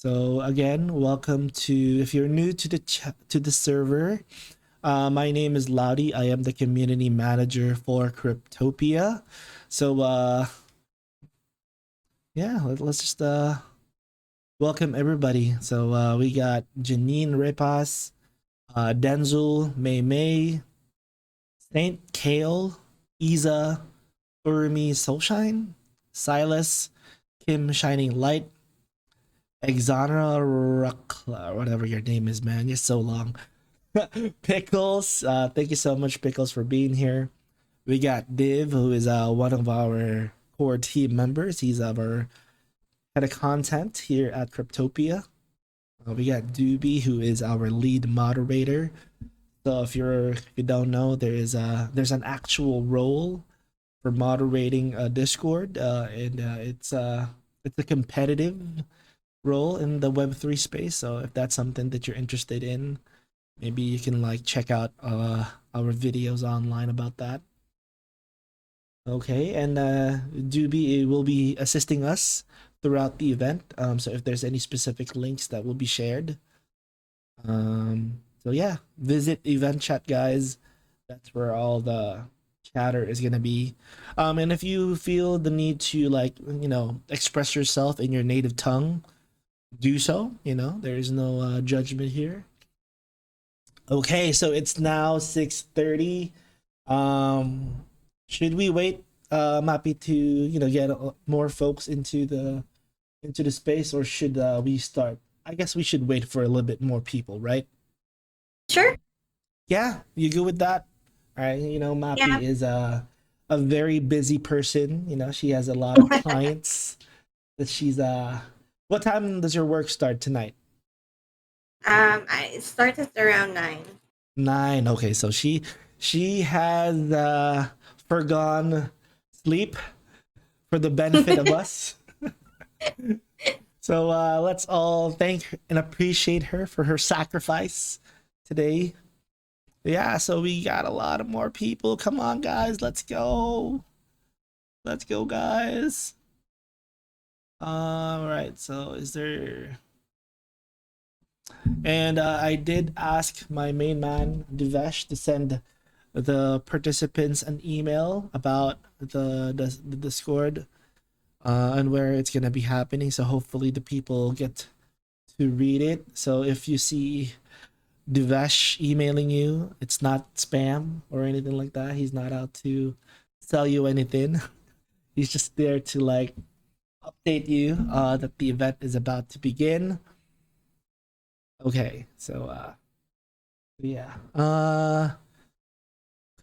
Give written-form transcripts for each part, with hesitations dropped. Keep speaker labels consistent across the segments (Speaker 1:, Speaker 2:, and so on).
Speaker 1: So again, welcome to if you're new to the server. My name is Laudy. I am the community manager for Cryptopia. So yeah, let's just welcome everybody. So we got Janine Repas, Denzel, May May, Saint Kale, Isa, Urmi Soulshine, Silas, Kim Shining Light, Exonera, whatever your name is, man. You're so long. Pickles, thank you so much, Pickles, for being here. We got Div, who is one of our core team members. He's our head of content here at Cryptopia. We got Doobie, who is our lead moderator. So if you don't know, there's an actual role for moderating Discord, and it's a competitive role in the Web3 space. So if that's something that you're interested in, maybe you can like check out our videos online about that. Okay, and Doobie will be assisting us throughout the event. So if there's any specific links that will be shared. So yeah, visit event chat, guys. That's where all the chatter is gonna be. And if you feel the need to like express yourself in your native tongue, do so. There is no judgment here. Okay, so it's now 6:30. Um, should we wait, Mappy, to get more folks into the space, or should we start? I guess we should wait for a little bit more people, right?
Speaker 2: Sure.
Speaker 1: Yeah, you good with that? All right, Mappy
Speaker 2: Yeah.
Speaker 1: is a very busy person. She has a lot of clients that she's What time does your work start tonight?
Speaker 2: I started around 9.
Speaker 1: 9. Okay, so she has forgone sleep for the benefit of us. So let's all thank and appreciate her for her sacrifice today. Yeah, so we got a lot of more people. Come on, guys, let's go. Let's go, guys. All right, so is there and I did ask my main man Divesh to send the participants an email about the Discord and where it's gonna be happening. So hopefully the people get to read it. So if you see Divesh emailing you, it's not spam or anything like that. He's not out to sell you anything. He's just there to like update you that the event is about to begin. Okay, so yeah.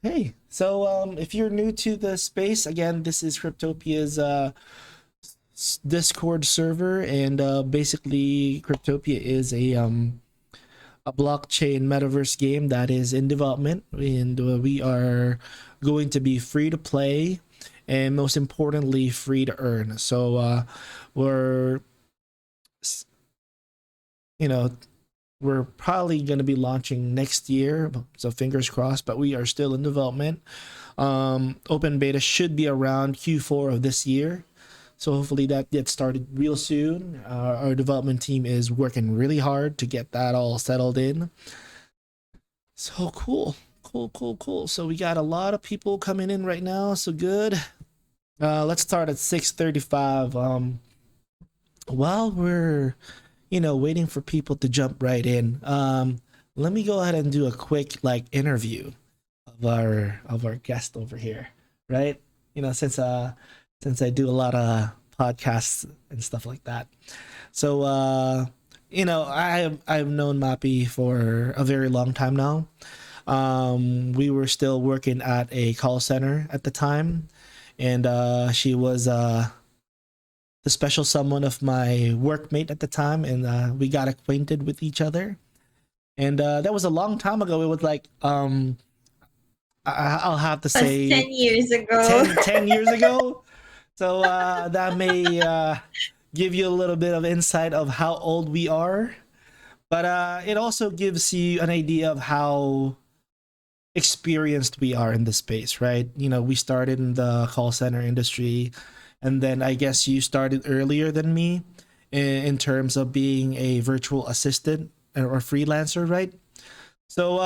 Speaker 1: Okay. So if you're new to the space, again, this is Cryptopia's Discord server, and basically Cryptopia is a blockchain metaverse game that is in development, and we are going to be free to play, and most importantly, free to earn. So we're you know we're probably going to be launching next year, so fingers crossed, but we are still in development. Open beta should be around Q4 of this year, so hopefully that gets started real soon. Our development team is working really hard to get that all settled in. So cool, cool, cool, cool. So we got a lot of people coming in right now, so good. Let's start at 6:35. While we're waiting for people to jump right in. Let me go ahead and do a quick like interview of our guest over here, right? Since I do a lot of podcasts and stuff like that. So I've known Mappy for a very long time now. We were still working at a call center at the time, and she was the special someone of my workmate at the time, and we got acquainted with each other. And that was a long time ago. It was like I'll have to
Speaker 2: Was
Speaker 1: say
Speaker 2: 10 years ago.
Speaker 1: 10 years ago. So that may give you a little bit of insight of how old we are, but it also gives you an idea of how experienced we are in the space, right? We started in the call center industry, and then I guess you started earlier than me, in terms of being a virtual assistant or freelancer, right? So,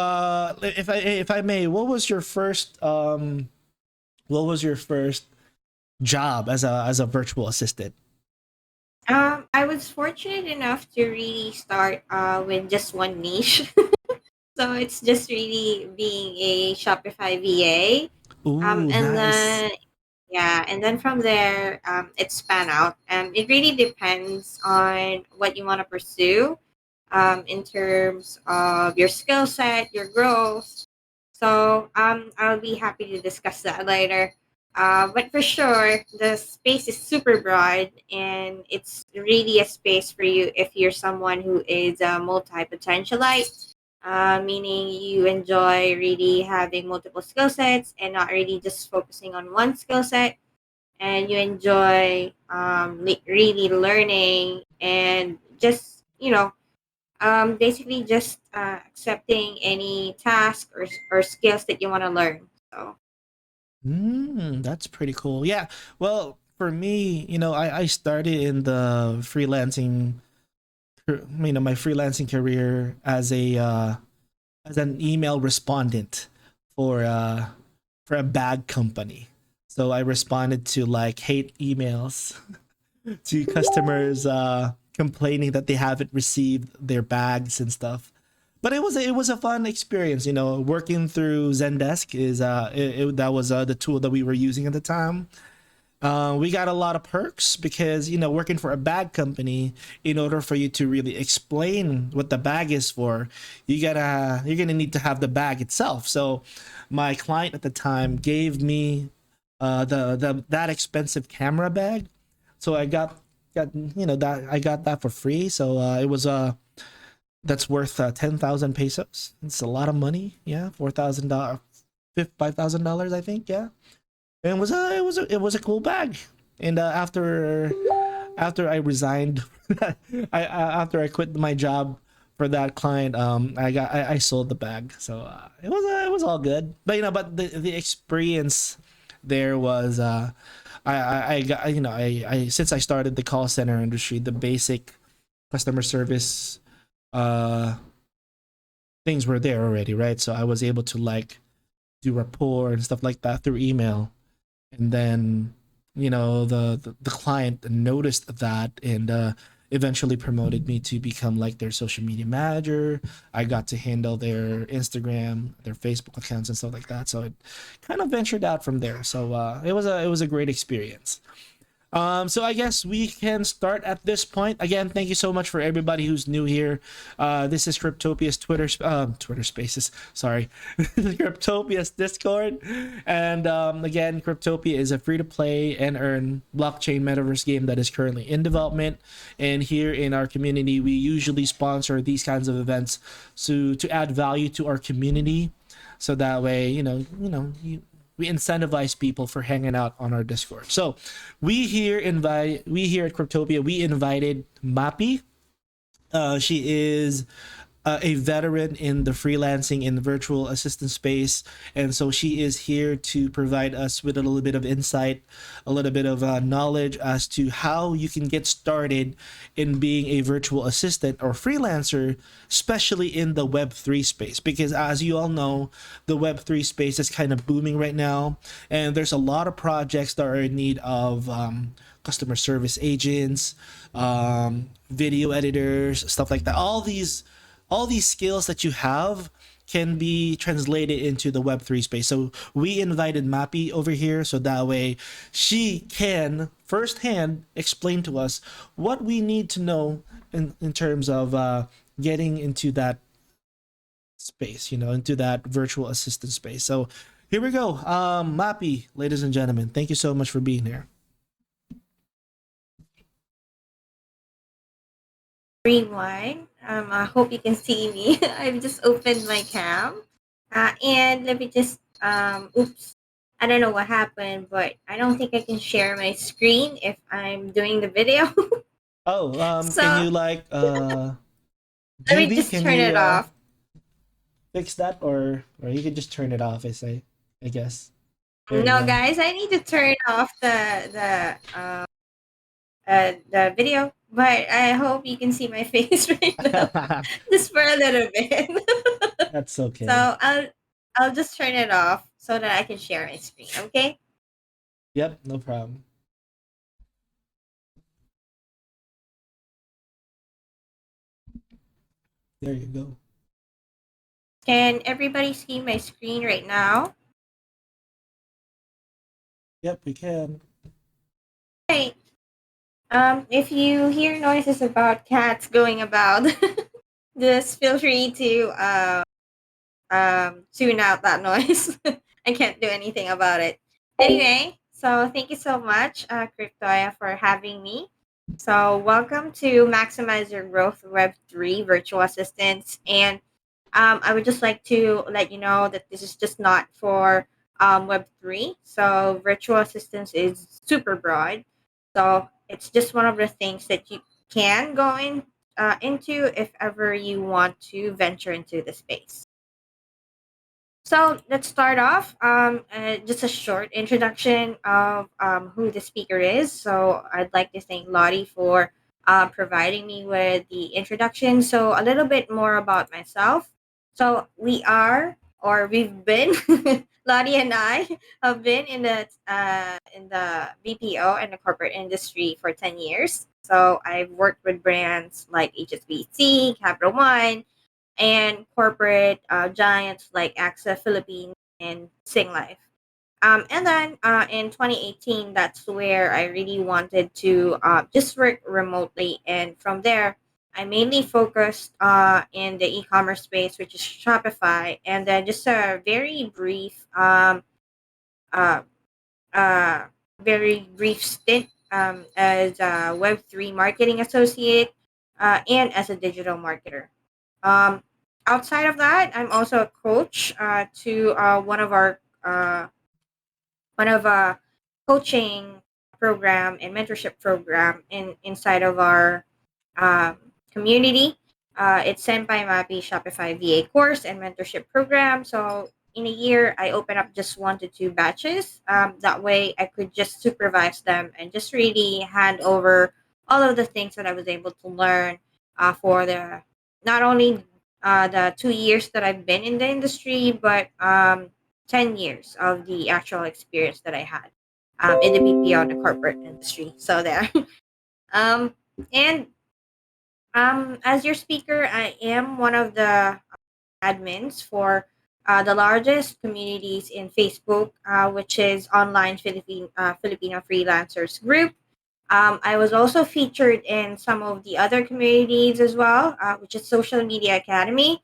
Speaker 1: if I may, what was your first job as a virtual assistant?
Speaker 2: I was fortunate enough to really start with just one niche. So it's just really being a Shopify VA.
Speaker 1: Ooh,
Speaker 2: And
Speaker 1: nice.
Speaker 2: then yeah, and then from there, it span out. It really depends on what you want to pursue, in terms of your skill set, your growth. So I'll be happy to discuss that later. But for sure, the space is super broad, and it's really a space for you if you're someone who is a multi potentialite, meaning you enjoy really having multiple skill sets and not really just focusing on one skill set, and you enjoy really learning and just basically just accepting any task or skills that you want to learn. So
Speaker 1: That's pretty cool. Yeah. Well, for me, I started in the freelancing, my freelancing career as an email respondent for uh for a bag company. So I responded to like hate emails to customers complaining that they haven't received their bags and stuff. But it was a fun experience, working through Zendesk is that was the tool that we were using at the time. We got a lot of perks because working for a bag company, in order for you to really explain what the bag is for, you're gonna need to have the bag itself. So my client at the time gave me the that expensive camera bag, so I got that I got that for free. So it was that's worth 10,000 pesos. It's a lot of money. Yeah, $4,000, $5,000, I think. Yeah, and it was a cool bag. And after I resigned, after I quit my job for that client, I sold the bag. So it was all good. But the experience there was I got I since I started the call center industry, the basic customer service uh things were there already, right? So I was able to like do rapport and stuff like that through email. And then the client noticed that and eventually promoted me to become like their social media manager. I got to handle their Instagram, their Facebook accounts and stuff like that. So it kind of ventured out from there. So it was a great experience. So I guess we can start at this point. Again, thank you so much for everybody who's new here. This is Cryptopia's Twitter Spaces. Sorry, Cryptopia's Discord, and again, Cryptopia is a free-to-play and earn blockchain metaverse game that is currently in development. And here in our community, we usually sponsor these kinds of events to add value to our community, so that way we incentivize people for hanging out on our Discord. So we here at Cryptopia, we invited Mapi. She is a veteran in the freelancing and virtual assistant space, and so she is here to provide us with a little bit of insight, a little bit of knowledge as to how you can get started in being a virtual assistant or freelancer, especially in the Web3 space. Because as you all know, the Web3 space is kind of booming right now, and there's a lot of projects that are in need of customer service agents, video editors, stuff like that. All these skills that you have can be translated into the Web3 space. So we invited Mappy over here so that way she can firsthand explain to us what we need to know in terms of getting into that space, into that virtual assistant space. So here we go. Mappy, ladies and gentlemen, thank you so much for being here.
Speaker 2: rewind. I hope you can see me. I've just opened my cam, and let me just oops. I don't know what happened, but I don't think I can share my screen if I'm doing the video.
Speaker 1: Oh, can
Speaker 2: So
Speaker 1: you like
Speaker 2: let me
Speaker 1: GB,
Speaker 2: just
Speaker 1: can
Speaker 2: turn
Speaker 1: you
Speaker 2: it off.
Speaker 1: fix that, or you can just turn it off, I guess. There you
Speaker 2: No,
Speaker 1: go.
Speaker 2: guys, I need to turn off the video. but I hope you can see my face right now, just for a little bit.
Speaker 1: That's
Speaker 2: So
Speaker 1: okay.
Speaker 2: I'll just turn it off so that I can share my screen. Okay.
Speaker 1: Yep, no problem. There you go.
Speaker 2: Can everybody see my screen right now?
Speaker 1: Yep, we can.
Speaker 2: Right. If you hear noises about cats going about, just feel free to tune out that noise. I can't do anything about it. Anyway, so thank you so much, Cryptoya, for having me. So welcome to Maximize Your Growth Web3 Virtual Assistants. And I would just like to let you know that this is just not for Web3. So virtual assistance is super broad. So it's just one of the things that you can go into if ever you want to venture into the space. So let's start off. Just a short introduction of who the speaker is. So I'd like to thank Lottie for providing me with the introduction. So a little bit more about myself. So we've been, Lottie and I have been in the BPO and the corporate industry for 10 years. So I've worked with brands like HSBC, Capital One, and corporate giants like AXA Philippines and Singlife. And then in 2018, that's where I really wanted to just work remotely. And from there, I mainly focused in the e-commerce space, which is Shopify. And then just a uh, uh, very brief stint as a Web3 marketing associate and as a digital marketer. Um, Outside of that, I'm also a coach to one of a coaching program and mentorship program inside of our um, community. It's Senpai Mapi Shopify VA course and mentorship program. So in a year, I open up just 1 to 2 batches. That way, I could just supervise them and just really hand over all of the things that I was able to learn for the not only the 2 years that I've been in the industry, but 10 years of the actual experience that I had in the BPO and the corporate industry. So there. um, and as your speaker, I am one of the admins for the largest communities in Facebook, which is Online Filipino Freelancers Group. I was also featured in some of the other communities as well, which is Social Media Academy,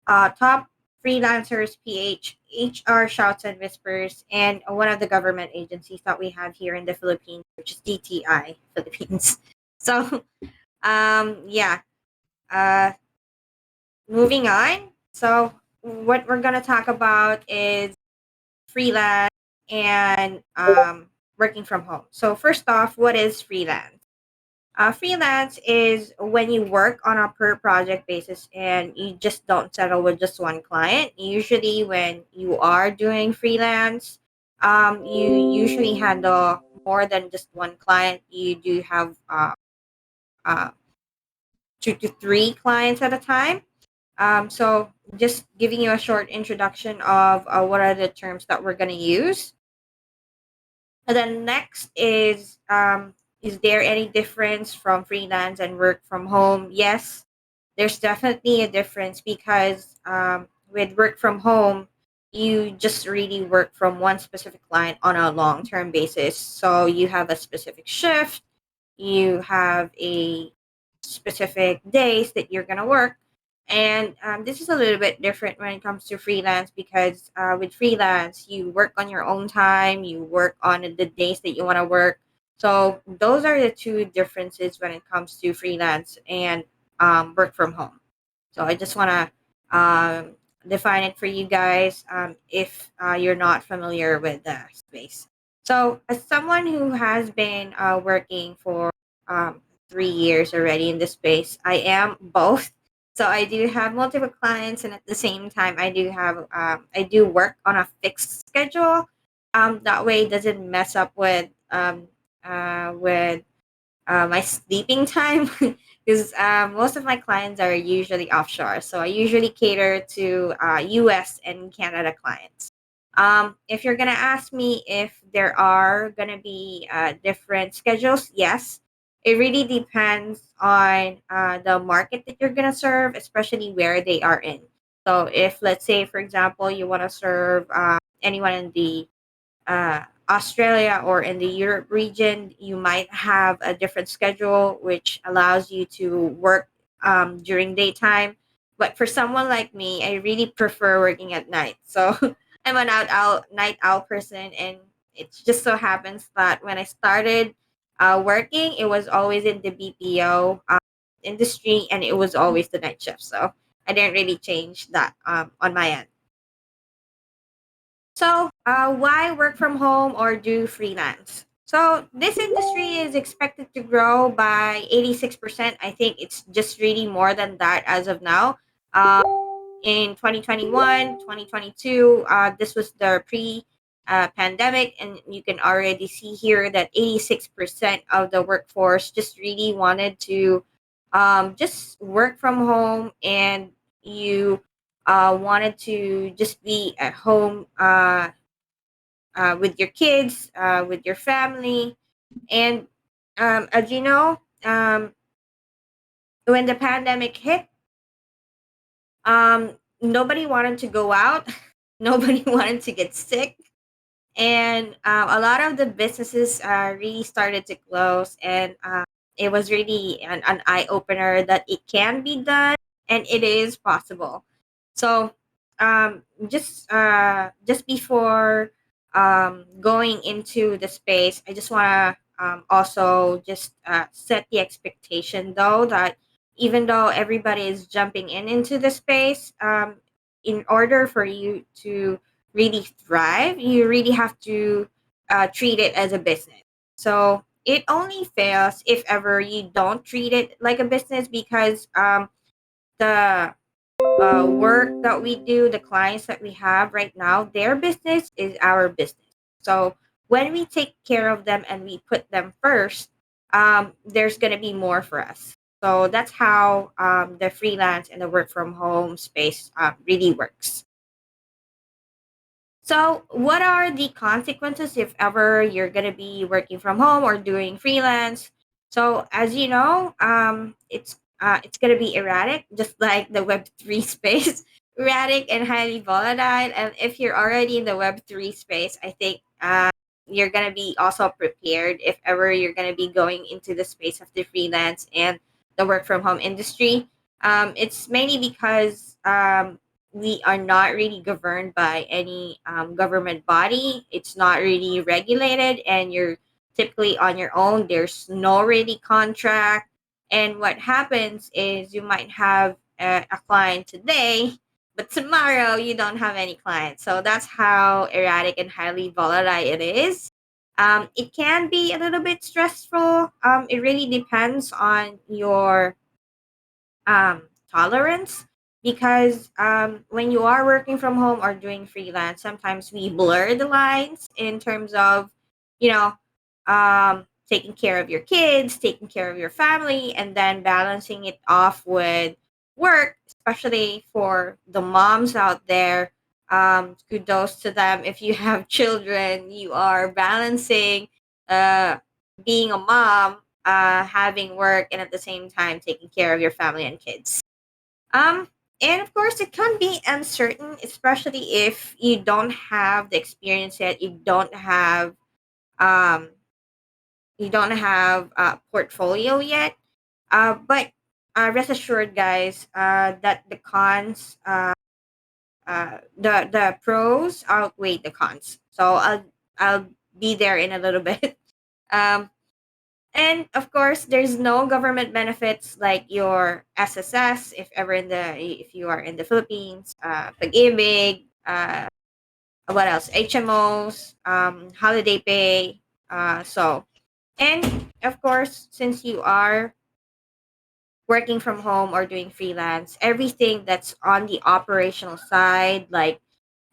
Speaker 2: Top Freelancers PH, HR Shouts and Whispers, and one of the government agencies that we have here in the Philippines, which is DTI Philippines. So, yeah, uh, moving on. So, what we're going to talk about is freelance and working from home. So, first off, what is freelance? Freelance is when you work on a per project basis and you just don't settle with just one client. Usually, when you are doing freelance, you usually handle more than just one client. You do have uh, 2 to 3 clients at a time. So, just giving you a short introduction of what are the terms that we're going to use. And then next is there any difference from freelance and work from home? Yes, there's definitely a difference because with work from home, you just really work from one specific client on a long term basis. So you have a specific shift, you have a specific days that you're going to work. And this is a little bit different when it comes to freelance because with freelance, you work on your own time, you work on the days that you want to work. So those are the two differences when it comes to freelance and work from home. So I just want to define it for you guys if you're not familiar with the space. So, as someone who has been working for um, 3 years already in this space, I am both. So I do have multiple clients, and at the same time, I do work on a fixed schedule. That way, it doesn't mess up with my sleeping time because most of my clients are usually offshore. So I usually cater to US and Canada clients. If you're going to ask me if there are going to be different schedules, yes. It really depends on the market that you're going to serve, especially where they are in. So if, let's say, for example, you want to serve anyone in the Australia or in the Europe region, you might have a different schedule, which allows you to work during daytime. But for someone like me, I really prefer working at night. So I'm an night owl person, and it just so happens that when I started working, it was always in the BPO industry, and it was always the night shift. So I didn't really change that on my end. So, why work from home or do freelance? So, this industry is expected to grow by 86%. I think it's just really more than that as of now. In 2021, 2022, this was the pre pandemic, and you can already see here that 86% of the workforce just really wanted to just work from home, and you wanted to just be at home with your kids, with your family. And as you know, when the pandemic hit, nobody wanted to go out, nobody wanted to get sick. And a lot of the businesses really started to close, and it was really an eye opener that it can be done and it is possible. So just before going into the space, I just want to also just set the expectation though that even though everybody is jumping into the space, in order for you to really thrive, you really have to treat it as a business. So it only fails if ever you don't treat it like a business, because the work that we do, the clients that we have right now, their business is our business. So when we take care of them and we put them first, there's going to be more for us. So that's how the freelance and the work from home space really works. So, what are the consequences if ever you're going to be working from home or doing freelance? So, as you know, it's going to be erratic, just like the Web3 space, erratic and highly volatile. And if you're already in the Web3 space, I think you're going to be also prepared if ever you're going to be going into the space of the freelance and the work from home industry. It's mainly because we are not really governed by any government body. It's not really regulated, and you're typically on your own. There's no really contract. And what happens is you might have a client today, but tomorrow you don't have any clients. So that's how erratic and highly volatile it is. It can be a little bit stressful. It really depends on your tolerance, because when you are working from home or doing freelance, sometimes we blur the lines in terms of, you know, taking care of your kids, taking care of your family, and then balancing it off with work, especially for the moms out there. Kudos to them. If you have children, you are balancing uh, being a mom, having work, and at the same time taking care of your family and kids. Um, and of course, it can be uncertain, especially if you don't have the experience yet. Um, you don't have a portfolio yet. But rest assured, guys, that the pros outweigh the cons. So I'll be there in a little bit. Um, And of course, there's no government benefits like your SSS if you are in the Philippines, pag-ibig, what else? HMOs, holiday pay. And of course, since you are working from home or doing freelance, everything that's on the operational side, like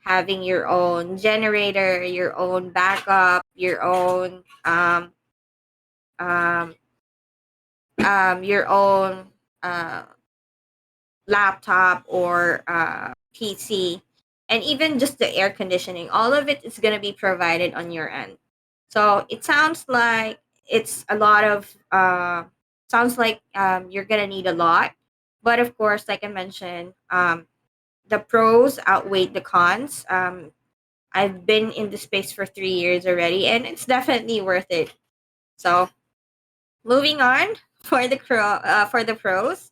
Speaker 2: having your own generator, your own backup, your own um, your own laptop or PC, and even just the air conditioning, all of it is going to be provided on your end. So it sounds like it's a lot of, sounds like you're going to need a lot. But of course, like I mentioned, the pros outweigh the cons. I've been in the space for 3 years already, and it's definitely worth it. So moving on for the pros.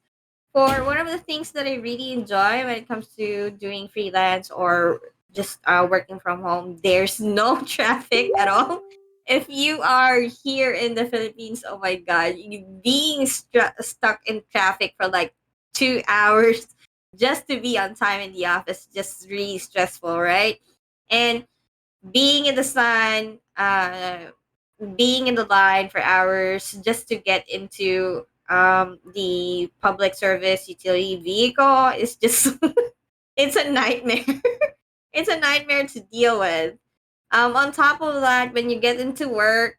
Speaker 2: For one of the things that I really enjoy when it comes to doing freelance or just working from home, there's no traffic at all. If you are here in the Philippines, oh my God, you being stuck in traffic for like 2 hours just to be on time in the office, just really stressful, right? And being in the sun, being in the line for hours just to get into the public service utility vehicle is just it's a nightmare. It's a nightmare to deal with. On top of that, when you get into work,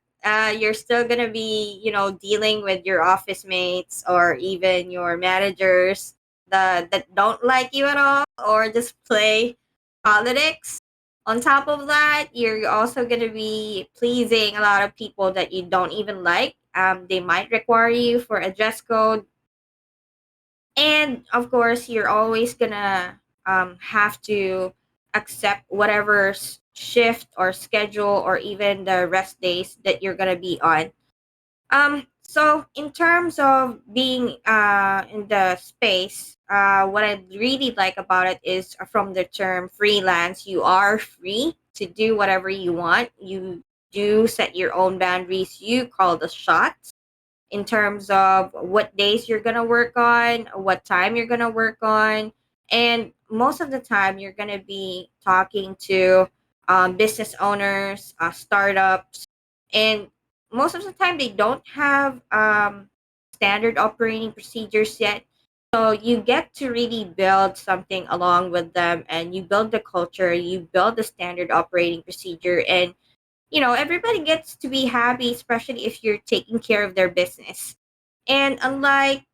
Speaker 2: you're still gonna be, dealing with your office mates or even your managers that don't like you at all or just play politics. On top of that, you're also gonna be pleasing a lot of people that you don't even like. They might require you for a dress code, and of course you're always gonna have to accept whatever shift or schedule or even the rest days that you're gonna be on. So in terms of being in the space, what I really like about it is from the term freelance, you are free to do whatever you want. You do set your own boundaries, you call the shots in terms of what days you're going to work on, what time you're going to work on. And most of the time, you're going to be talking to business owners, startups, and most of the time, they don't have standard operating procedures yet. So you get to really build something along with them, and you build the culture, you build the standard operating procedure, and everybody gets to be happy, especially if you're taking care of their business. And unlike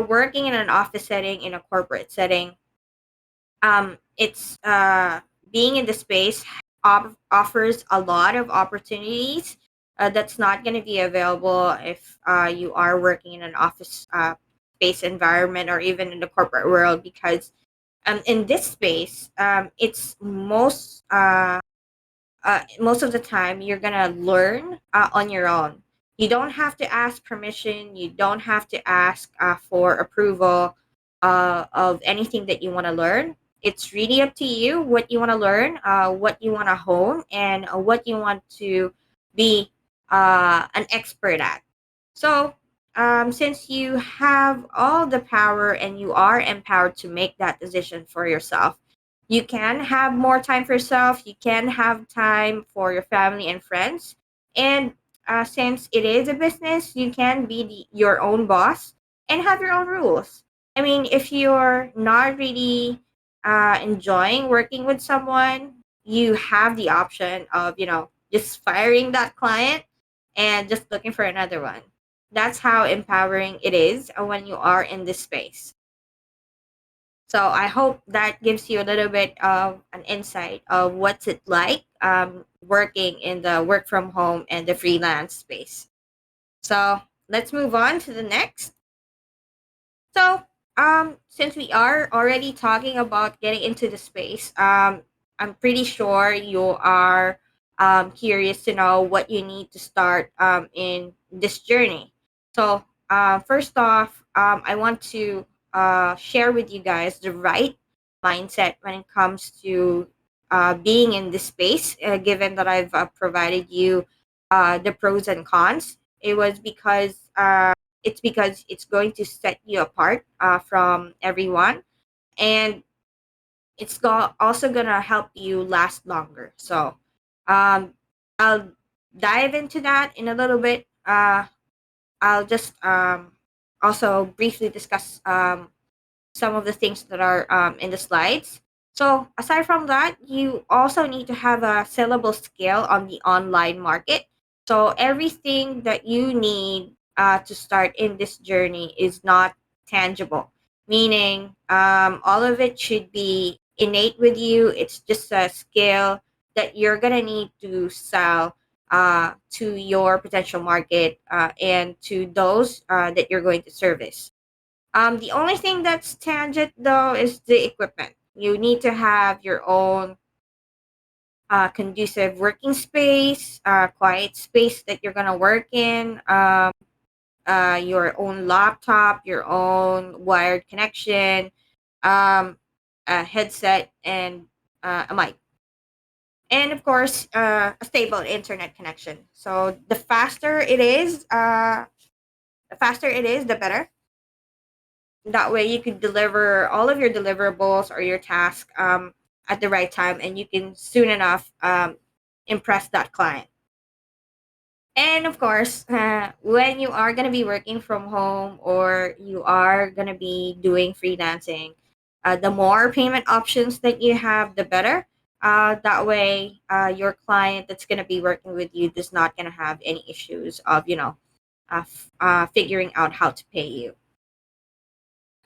Speaker 2: working in an office setting, in a corporate setting, it's being in the space offers a lot of opportunities that's not going to be available if you are working in an office space environment or even in the corporate world, because in this space, it's most of the time you're gonna learn on your own. You don't have to ask permission. You don't have to ask for approval of anything that you want to learn. It's really up to you what you want to learn, what you want to hone, and what you want to be an expert at. So, since you have all the power and you are empowered to make that decision for yourself, you can have more time for yourself. You can have time for your family and friends. And since it is a business, you can be your own boss and have your own rules. I mean, if you're not really enjoying working with someone, you have the option of, just firing that client and just looking for another one. That's how empowering it is when you are in this space. So I hope that gives you a little bit of an insight of what's it like working in the work from home and the freelance space. So let's move on to the next. So since we are already talking about getting into the space, I'm pretty sure you are curious to know what you need to start in this journey. So first off, I want to share with you guys the right mindset when it comes to being in this space. Given that I've provided you the pros and cons, it was because it's going to set you apart from everyone, and also gonna help you last longer. So um, I'll dive into that in a little bit. I'll just also briefly discuss some of the things that are in the slides. So aside from that, you also need to have a sellable skill on the online market. So everything that you need to start in this journey is not tangible, meaning all of it should be innate with you. It's just a skill that you're going to need to sell to your potential market and to those that you're going to service. The only thing that's tangent though is the equipment. You need to have your own conducive working space, quiet space that you're gonna work in, your own laptop, your own wired connection, a headset, and a mic, and of course, a stable internet connection. So the faster it is, the better. That way, you could deliver all of your deliverables or your task at the right time, and you can soon enough impress that client. And of course, when you are going to be working from home or you are going to be doing freelancing, the more payment options that you have, the better. That way, your client that's going to be working with you is not going to have any issues of, figuring out how to pay you.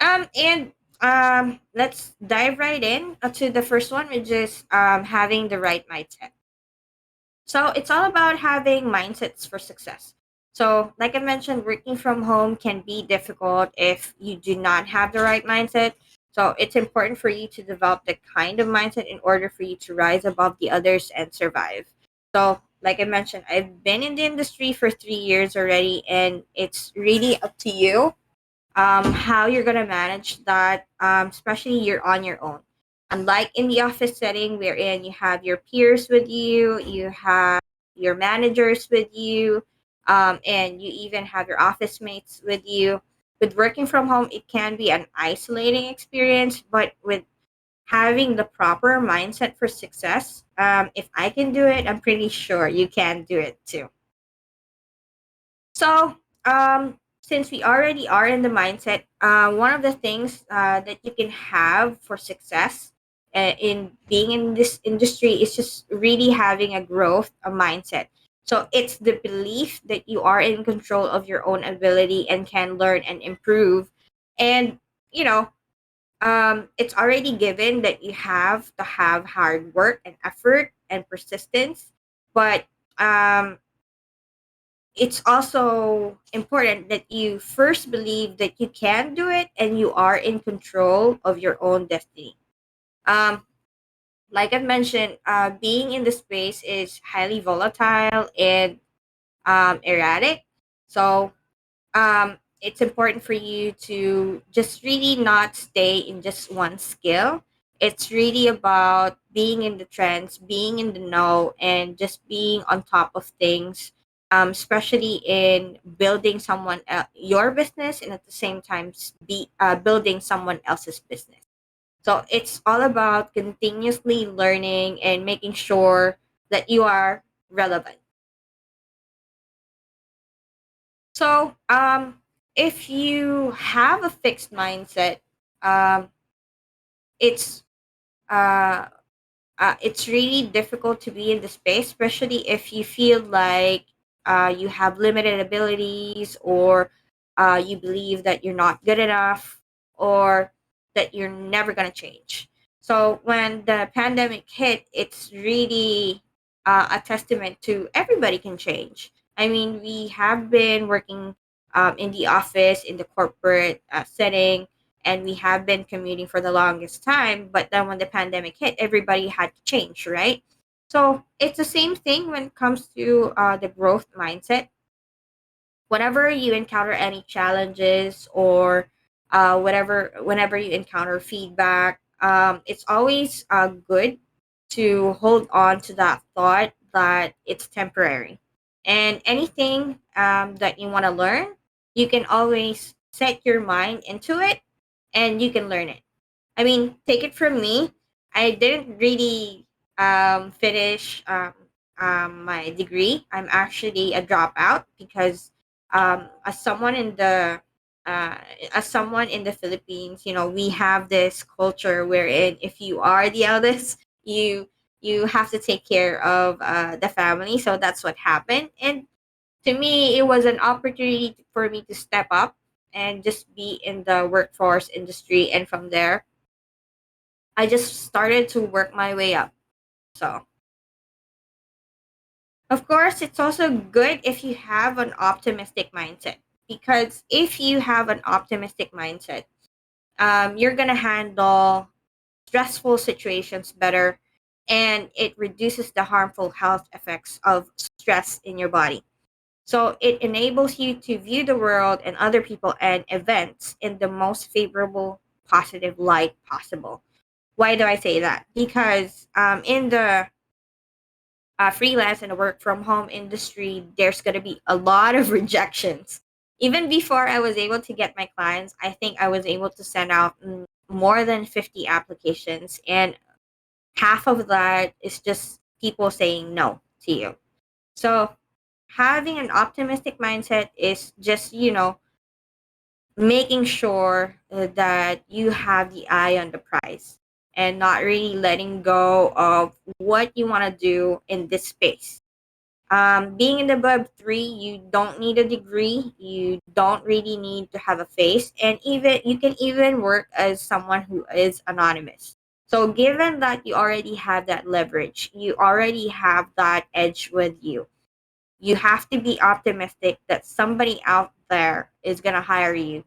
Speaker 2: And let's dive right in to the first one, which is having the right mindset. So it's all about having mindsets for success. So, like I mentioned, working from home can be difficult if you do not have the right mindset. So, it's important for you to develop the kind of mindset in order for you to rise above the others and survive. So, like I mentioned, I've been in the industry for 3 years already, and it's really up to you how you're going to manage that, especially you're on your own. Unlike in the office setting, wherein you have your peers with you, you have your managers with you, and you even have your office mates with you. With working from home, it can be an isolating experience, but with having the proper mindset for success, if I can do it, I'm pretty sure you can do it too. So, since we already are in the mindset, one of the things that you can have for success in being in this industry is just really having a growth a mindset. So, it's the belief that you are in control of your own ability and can learn and improve. And, you know, it's already given that you have to have hard work and effort and persistence. But it's also important that you first believe that you can do it and you are in control of your own destiny. Um, like I've mentioned, being in the space is highly volatile and erratic. So it's important for you to just really not stay in just one skill. It's really about being in the trends, being in the know, and just being on top of things, especially in building your business, and at the same time be building someone else's business. So it's all about continuously learning and making sure that you are relevant. So, if you have a fixed mindset, um, it's uh, it's really difficult to be in the space, especially if you feel like you have limited abilities, or you believe that you're not good enough, or that you're never going to change. So when the pandemic hit, it's really a testament to everybody can change. I mean, we have been working in the office, in the corporate setting, and we have been commuting for the longest time. But then when the pandemic hit, everybody had to change, right? So it's the same thing when it comes to the growth mindset. Whenever you encounter any challenges, or whenever you encounter feedback, it's always good to hold on to that thought that it's temporary. And anything that you want to learn, you can always set your mind into it, and you can learn it. I mean, take it from me. I didn't really finish my degree. I'm actually a dropout because as someone in the uh, as someone in the Philippines, we have this culture wherein if you are the eldest, you have to take care of the family. So that's what happened. And To me, it was an opportunity for me to step up and just be in the workforce industry. And from there, I just started to work my way up. So, of course, it's also good if you have an optimistic mindset, because if you have an optimistic mindset, you're going to handle stressful situations better, and it reduces the harmful health effects of stress in your body. So it enables you to view the world and other people and events in the most favorable, positive light possible. Why do I say that? Because in the freelance and the work from home industry, there's going to be a lot of rejections. Even before I was able to get my clients, I think I was able to send out more than 50 applications, and half of that is just people saying no to you. So having an optimistic mindset is just, making sure that you have the eye on the prize and not really letting go of what you want to do in this space. Being in the Web3, you don't need a degree, you don't really need to have a face, and even you can even work as someone who is anonymous. So given that you already have that leverage, you already have that edge with you, you have to be optimistic that somebody out there is going to hire you,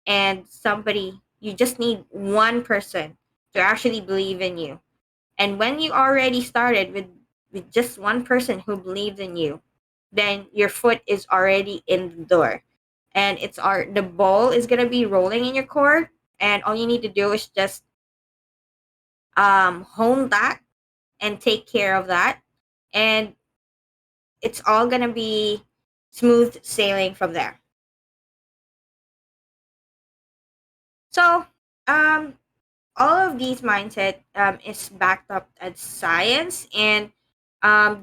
Speaker 2: and somebody, you just need one person to actually believe in you. And when you already started with just one person who believed in you, then your foot is already in the door, and the ball is going to be rolling in your court, and all you need to do is just hone that and take care of that, and it's all going to be smooth sailing from there. So, um, all of these mindset is backed up at science, and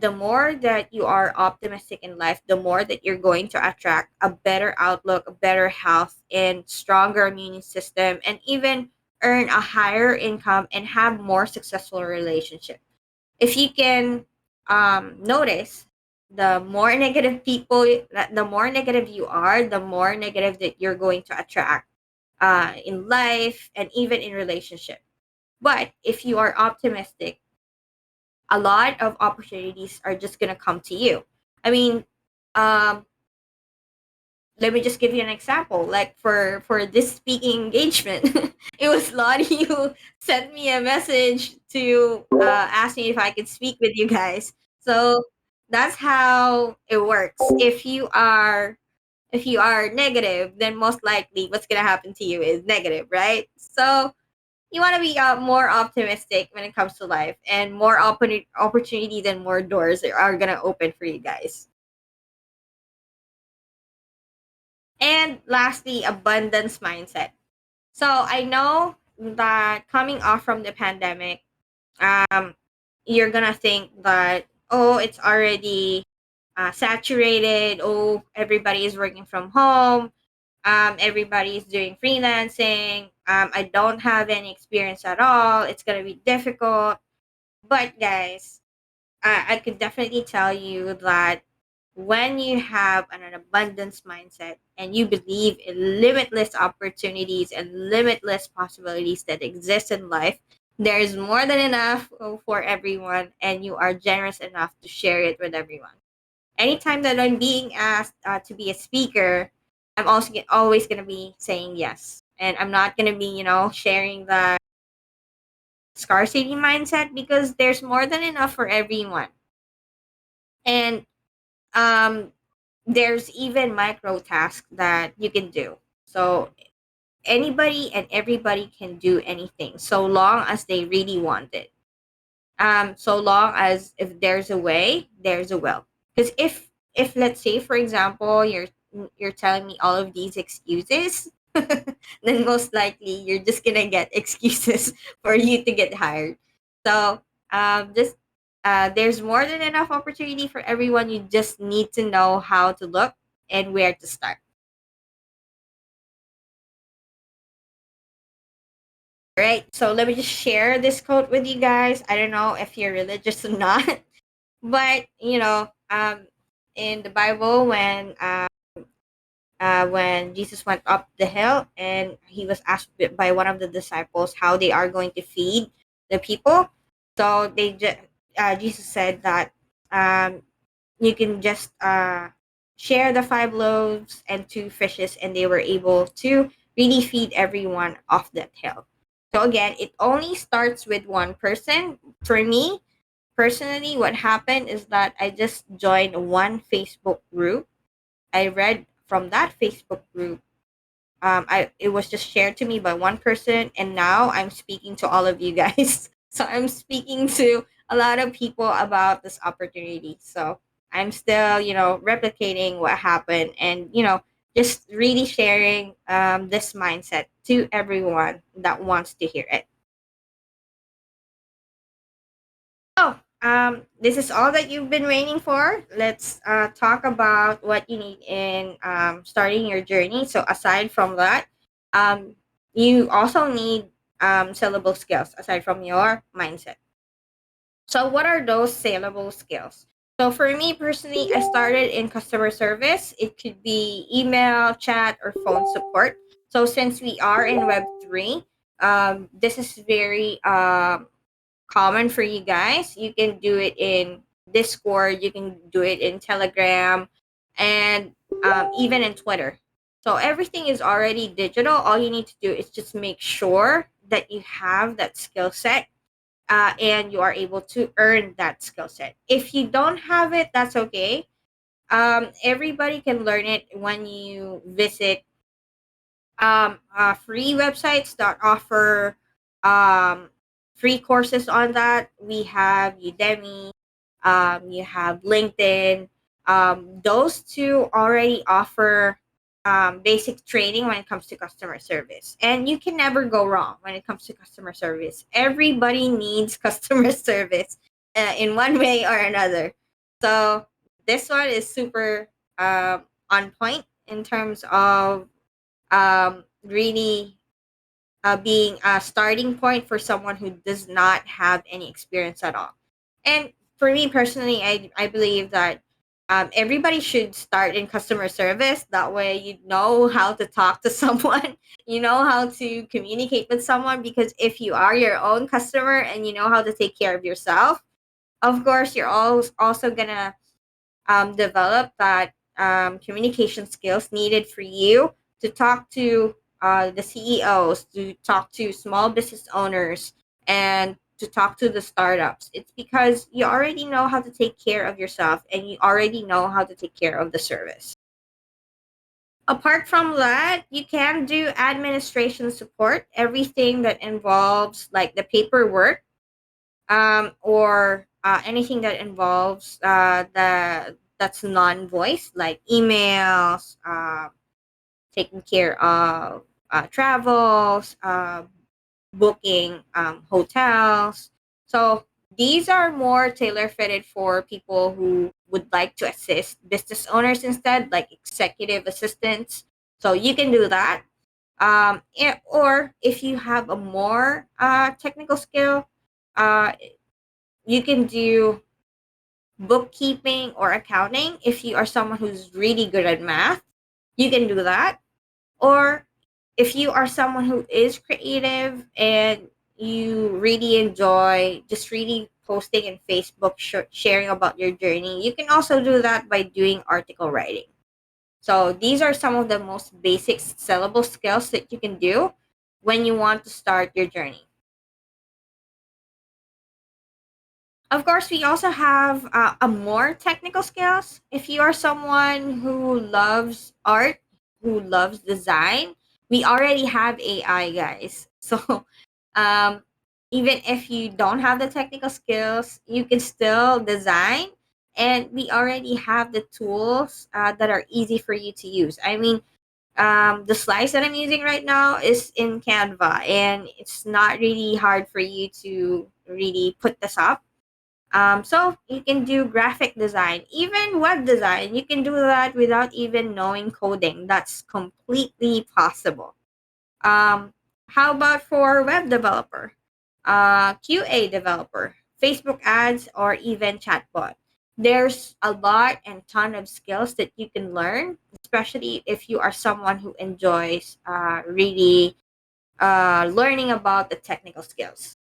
Speaker 2: the more that you are optimistic in life, the more that you're going to attract a better outlook, a better health, and stronger immune system, and even earn a higher income and have more successful relationship. If you can notice, the more negative people, the more negative you are, the more negative that you're going to attract in life and even in relationship. But if you are optimistic, a lot of opportunities are just gonna come to you. I mean, um, let me just give you an example. Like for this speaking engagement, it was Lottie who sent me a message to ask me if I could speak with you guys. So that's how it works. If you are negative, then most likely what's gonna happen to you is negative, right? So you want to be more optimistic when it comes to life, and more opportunities and more doors are gonna open for you guys. And lastly, abundance mindset. So I know that coming off from the pandemic, um, you're gonna think that, oh, it's already saturated. Oh, everybody is working from home. Everybody is doing freelancing. I don't have any experience at all. It's gonna be difficult. But guys, I could definitely tell you that when you have an abundance mindset and you believe in limitless opportunities and limitless possibilities that exist in life, there's more than enough for everyone, and you are generous enough to share it with everyone. Anytime that I'm being asked to be a speaker, I'm also always going to be saying yes. And I'm not going to be, sharing that scarcity mindset, because there's more than enough for everyone. And um, there's even micro tasks that you can do. So anybody and everybody can do anything so long as they really want it. So long as if there's a way, there's a will. Because if let's say for example you're telling me all of these excuses, then most likely you're just gonna get excuses for you to get hired. So just there's more than enough opportunity for everyone. You just need to know how to look and where to start. Right. So let me just share this quote with you guys. I don't know if you're religious or not, but in the Bible when Jesus went up the hill and he was asked by one of the disciples how they are going to feed the people. So Jesus said that um, you can just share the 5 loaves and 2 fishes, and they were able to really feed everyone off that hill. So again, it only starts with one person. For me personally, what happened is that I just joined one Facebook group. I read from that Facebook group. I it was just shared to me by one person, and now I'm speaking to all of you guys. So I'm speaking to a lot of people about this opportunity. So I'm still, replicating what happened, and just really sharing this mindset to everyone that wants to hear it. Oh, this is all that you've been waiting for. Let's talk about what you need in starting your journey. So, aside from that, um, you also need sellable skills aside from your mindset. So, what are those saleable skills? So, for me personally, I started in customer service. It could be email, chat, or phone support. So, since we are in Web3, this is very common for you guys. You can do it in Discord, you can do it in Telegram, and even in Twitter. So everything is already digital. All you need to do is just make sure that you have that skill set, and you are able to earn that skill set. If you don't have it, that's okay. Everybody can learn it when you visit free websites that offer um, free courses on that. We have Udemy, you have LinkedIn. Those two already offer basic training when it comes to customer service. And you can never go wrong when it comes to customer service. Everybody needs customer service in one way or another. So this one is super on point in terms of really being a starting point for someone who does not have any experience at all. And for me personally, I believe that everybody should start in customer service. That way, you know how to talk to someone, you know how to communicate with someone. Because if you are your own customer and you know how to take care of yourself, of course, you're also gonna develop that communication skills needed for you to talk to the CEOs, to talk to small business owners, and to talk to the startups. It's because you already know how to take care of yourself and you already know how to take care of the service. Apart from that, you can do administration support, everything that involves like the paperwork, or anything that involves that's non-voice, like emails, taking care of travels, booking hotels. So these are more tailor fitted for people who would like to assist business owners instead, like executive assistants. So you can do that. Or if you have a more technical skill, uh, you can do bookkeeping or accounting. If you are someone who's really good at math, you can do that. Or if you are someone who is creative and you really enjoy just really posting in Facebook, sharing about your journey, you can also do that by doing article writing. So these are some of the most basic sellable skills that you can do when you want to start your journey. Of course, we also have a more technical skills. If you are someone who loves art, who loves design, we already have AI, guys. So, um, even if you don't have the technical skills, you can still design, and we already have the tools that are easy for you to use. I mean, the slides that I'm using right now is in Canva, and it's not really hard for you to really put this up. So you can do graphic design, even web design. You can do that without even knowing coding. That's completely possible. Um, how about for web developer, QA developer, Facebook ads, or even chatbot? There's a lot and ton of skills that you can learn, especially if you are someone who enjoys really learning about the technical skills.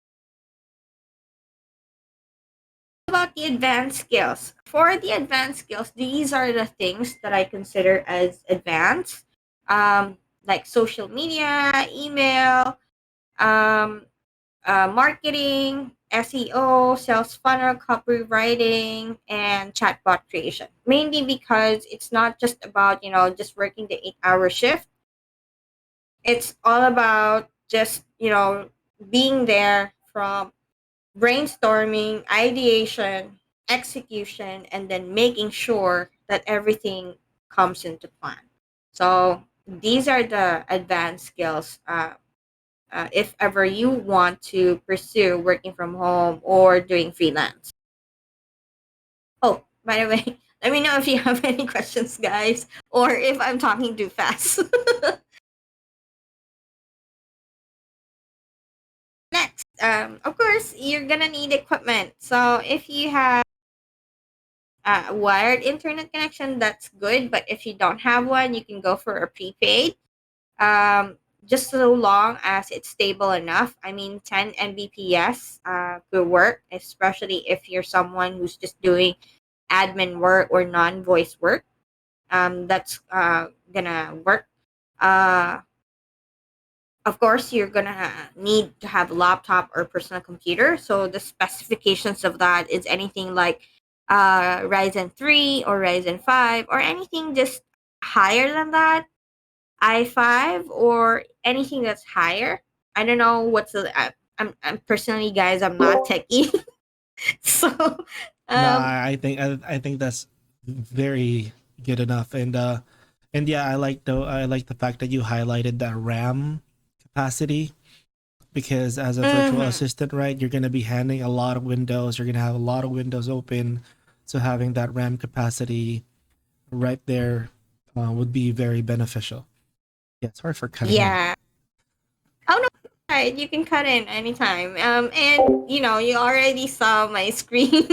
Speaker 2: About the advanced skills. For the advanced skills, these are the things that I consider as advanced, like social media, email, um, marketing, SEO, sales funnel, copywriting, and chatbot creation. Mainly because it's not just about, just working the 8-hour shift. It's all about just, being there from brainstorming, ideation, execution, and then making sure that everything comes into plan. So these are the advanced skills. If ever you want to pursue working from home or doing freelance. Oh, by the way, let me know if you have any questions, guys, or if I'm talking too fast. Next, of course, you're gonna need equipment. So if you have wired internet connection, that's good. But if you don't have one, you can go for a prepaid. Just so long as it's stable enough. I mean, 10 Mbps could work, especially if you're someone who's just doing admin work or non-voice work. That's gonna work. Uh, of course, you're gonna need to have a laptop or personal computer. So the specifications of that is anything like Ryzen 3 or Ryzen 5 or anything just higher than that, i5 or anything that's higher. I don't know what's the. I'm personally, guys. I'm not techie, so
Speaker 1: No,
Speaker 2: um,
Speaker 1: I think that's very good enough. And yeah, I like the fact that you highlighted that RAM capacity, because as a virtual
Speaker 2: mhm.
Speaker 1: assistant, right, you're going to be handling a lot of windows. You're going to have a lot of windows open, so having that RAM capacity right there would be very beneficial. Yeah, sorry for cutting in.
Speaker 2: Yeah. Oh no, right. You can cut in anytime. And you already saw my screen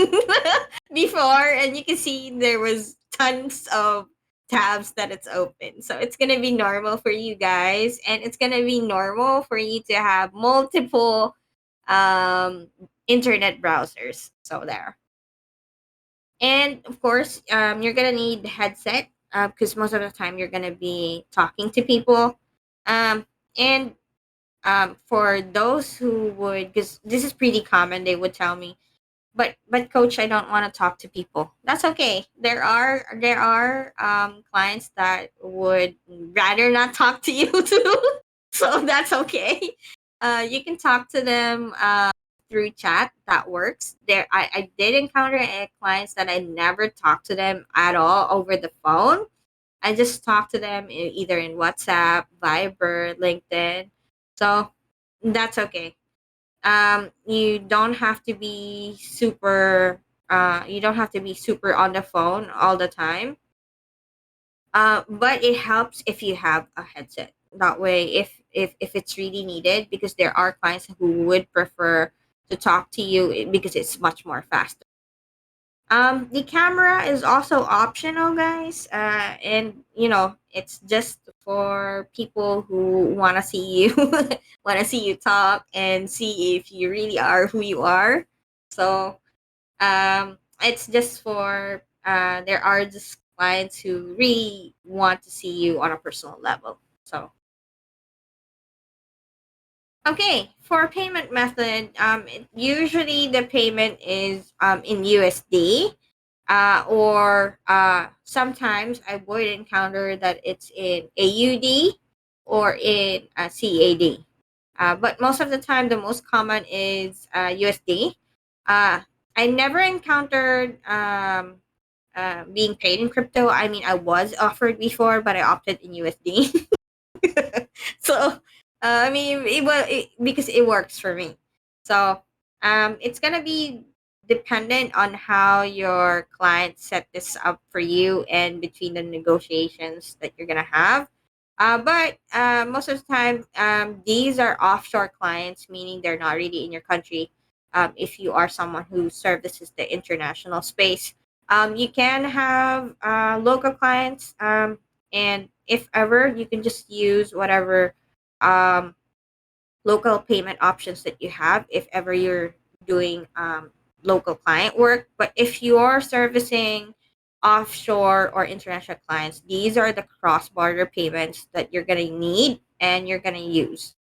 Speaker 2: before, and you can see there was tons of tabs that it's open. So it's gonna be normal for you guys, and it's gonna be normal for you to have multiple um internet browsers. So there. And of course, you're gonna need the headset because most of the time you're gonna be talking to people. And for those who would, because this is pretty common, they would tell me, but coach, I don't want to talk to people. That's okay. There are clients that would rather not talk to you too, so that's okay. You can talk to them through chat. That works. I did encounter clients that I never talked to them at all over the phone. I just talk to them either in WhatsApp, Viber, LinkedIn. So that's okay. You don't have to be super. You don't have to be super on the phone all the time. But it helps if you have a headset. That way, if it's really needed, because there are clients who would prefer to talk to you because it's much more faster. The camera is also optional, guys. And it's just for people who want to see you, want to see you talk and see if you really are who you are. So, it's just for there are just clients who really want to see you on a personal level. So, okay, for payment method, usually the payment is in USD, or sometimes I would encounter that it's in AUD or in CAD. But most of the time, the most common is USD. Uh, I never encountered being paid in crypto. I mean, I was offered before, but I opted in USD. So I mean because it works for me. So it's gonna be dependent on how your client set this up for you and between the negotiations that you're gonna have. But most of the time, these are offshore clients, meaning they're not really in your country. If you are someone who services the international space, You can have local clients, and if ever, you can just use whatever um, local payment options that you have if ever you're doing local client work. But if you're servicing offshore or international clients, these are the cross border payments that you're going to need and you're going to use.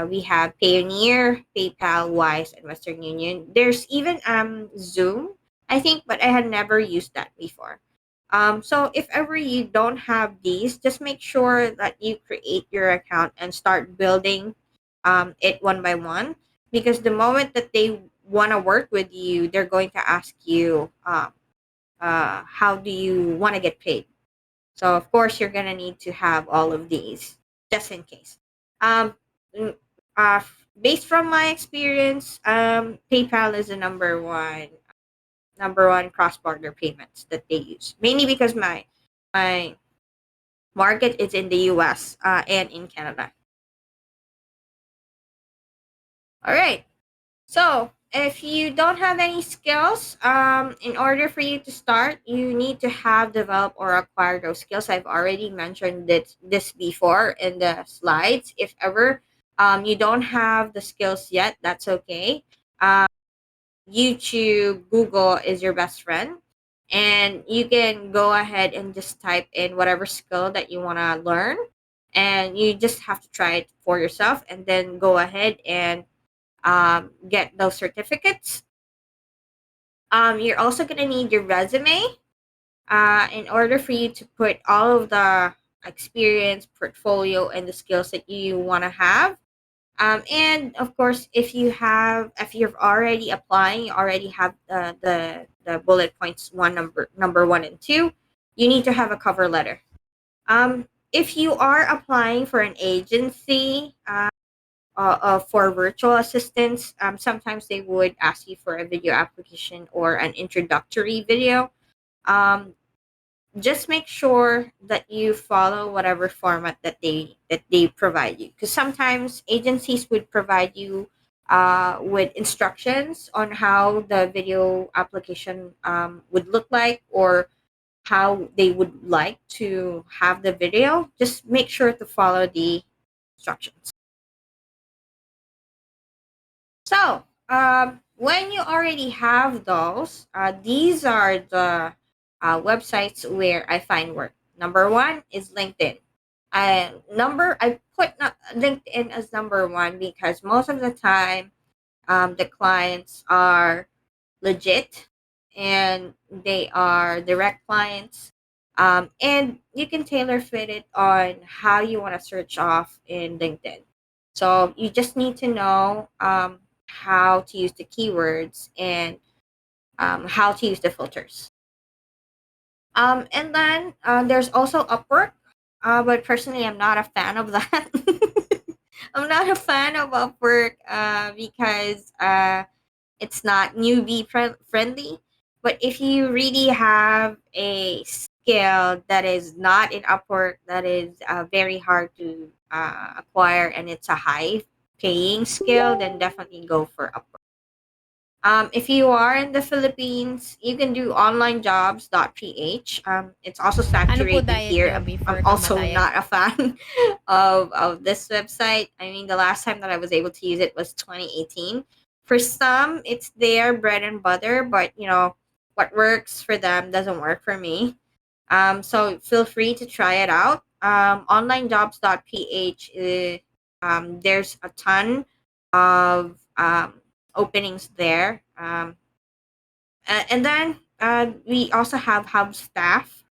Speaker 2: We have Payoneer, PayPal, Wise, and Western Union. There's even Zoom, I think, but I had never used that before. So if ever you don't have these, just make sure that you create your account and start building it one by one, because the moment that they want to work with you, they're going to ask you, how do you want to get paid? So of course you're gonna need to have all of these just in case. Um, Based from my experience, PayPal is the number one cross border payments that they use, mainly because my market is in the U.S. And in Canada. All right. So, if you don't have any skills, in order for you to start, you need to have developed or acquire those skills. I've already mentioned this before in the slides. If ever you don't have the skills yet, that's okay. Um, YouTube, Google is your best friend. And you can go ahead and just type in whatever skill that you want to learn. And you just have to try it for yourself and then go ahead and get those certificates. You're also going to need your resume in order for you to put all of the experience, portfolio, and the skills that you want to have. And of course, if you're already applying, you already have the bullet points number one and two. You need to have a cover letter. If you are applying for an agency, for virtual assistants, sometimes they would ask you for a video application or an introductory video. Um, just make sure that you follow whatever format that they provide you, because sometimes agencies would provide you with instructions on how the video application would look like, or how they would like to have the video. Just make sure to follow the instructions. So, when you already have those, these are the websites where I find work. Number one is LinkedIn. I put LinkedIn as number one because most of the time, the clients are legit and they are direct clients. And you can tailor fit it on how you want to search off in LinkedIn. So you just need to know how to use the keywords and how to use the filters. And then there's also Upwork, but personally, I'm not a fan of that. I'm not a fan of Upwork because it's not friendly. But if you really have a skill that is not in Upwork, that is very hard to acquire, and it's a high paying skill, then definitely go for Upwork. If you are in the Philippines, you can do onlinejobs.ph. It's also
Speaker 3: Ano po
Speaker 2: saturated
Speaker 3: diet
Speaker 2: here.
Speaker 3: niyo
Speaker 2: I'm
Speaker 3: before
Speaker 2: also
Speaker 3: kamatayan?
Speaker 2: not a fan of this website. I mean, the last time that I was able to use it was 2018. For some, it's their bread and butter, but what works for them doesn't work for me. So feel free to try it out. Onlinejobs.ph, there's a ton of openings there. And then we also have Hub Staff.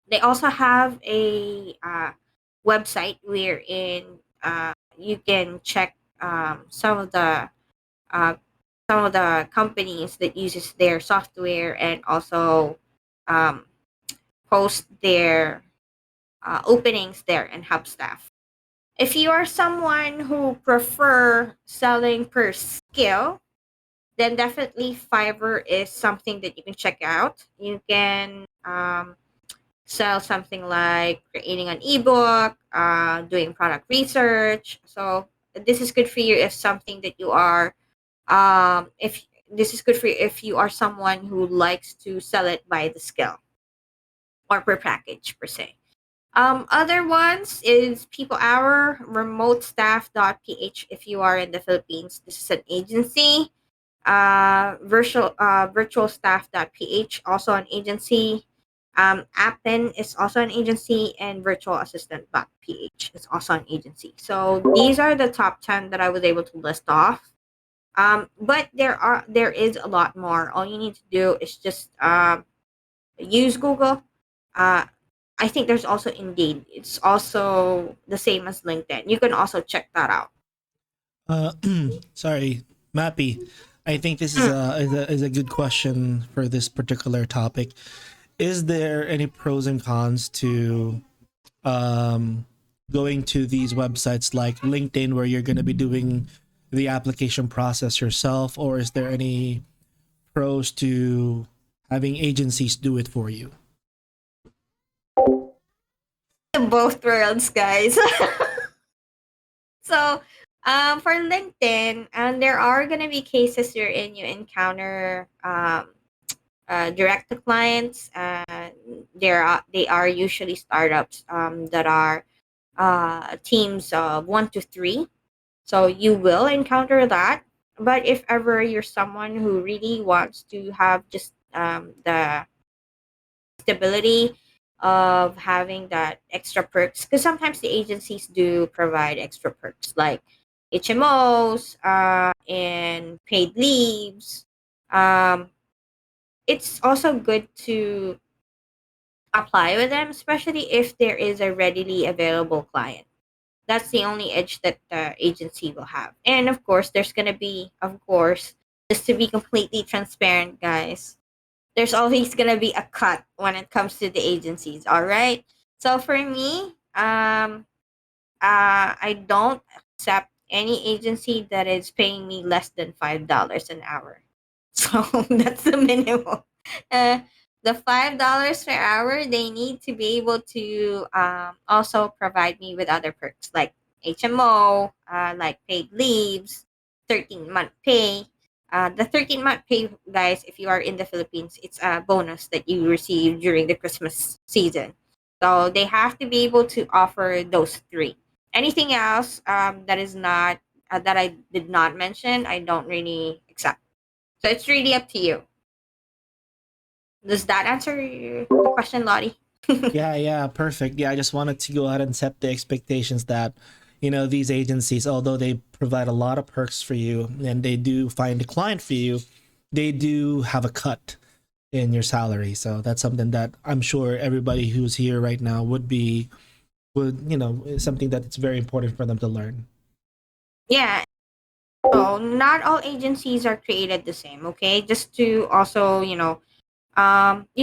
Speaker 2: They also have a website wherein you can check uh, some of the companies that uses their software, and also um, post their openings there in Hub Staff. If you are someone who prefer selling per skill, then definitely Fiverr is something that you can check out. You can sell something like creating an ebook, doing product research. So this is good for you if something that you are, if this is good for you if you are someone who likes to sell it by the skill or per package per se. Other ones is People Hour, remotestaff.ph if you are in the Philippines. This is an agency. Virtualstaff.ph, also an agency. Appen is also an agency, and virtualassistant.ph is also an agency. So these are the top 10 that I was able to list off. But there is a lot more. All you need to do is just use Google. Uh, I think there's also Indeed. It's also the same as LinkedIn. You can also check that out.
Speaker 1: Uh, sorry, Mappy. I think this is
Speaker 2: Mm.
Speaker 1: a good question for this particular topic. Is there any pros and cons to um, going to these websites like LinkedIn where you're going to be doing the application process yourself, or is there any pros to having agencies do it for you?
Speaker 2: Both worlds, guys. So, for LinkedIn, there are gonna be cases wherein you encounter direct to clients. They are usually startups that are teams of 1 to 3. So you will encounter that. But if ever you're someone who really wants to have just the stability of having that extra perks, because sometimes the agencies do provide extra perks like HMOs and paid leaves. Um, it's also good to apply with them, especially if there is a readily available client. That's the only edge that the agency will have. And of course, there's going to be, of course, just to be completely transparent, guys, there's always going to be a cut when it comes to the agencies. All right. So for me, I don't accept any agency that is paying me less than $5 an hour. So that's the minimum. Uh, the $5 per hour, they need to be able to also provide me with other perks like HMO, like paid leaves, 13-month pay. The 13-month pay, guys, if you are in the Philippines, it's a bonus that you receive during the Christmas season. So they have to be able to offer those three. Anything else that is not that I did not mention, I don't really accept. So it's really up to you. Does that answer the question, Lottie?
Speaker 1: Yeah, yeah, perfect. Yeah, I just wanted to go ahead and set the expectations that, these agencies, although they provide a lot of perks for you and they do find a client for you, they do have a cut in your salary. So that's something that I'm sure everybody who's here right now is something that it's very important for them to learn.
Speaker 2: Yeah. So not all agencies are created the same. Okay, just to also you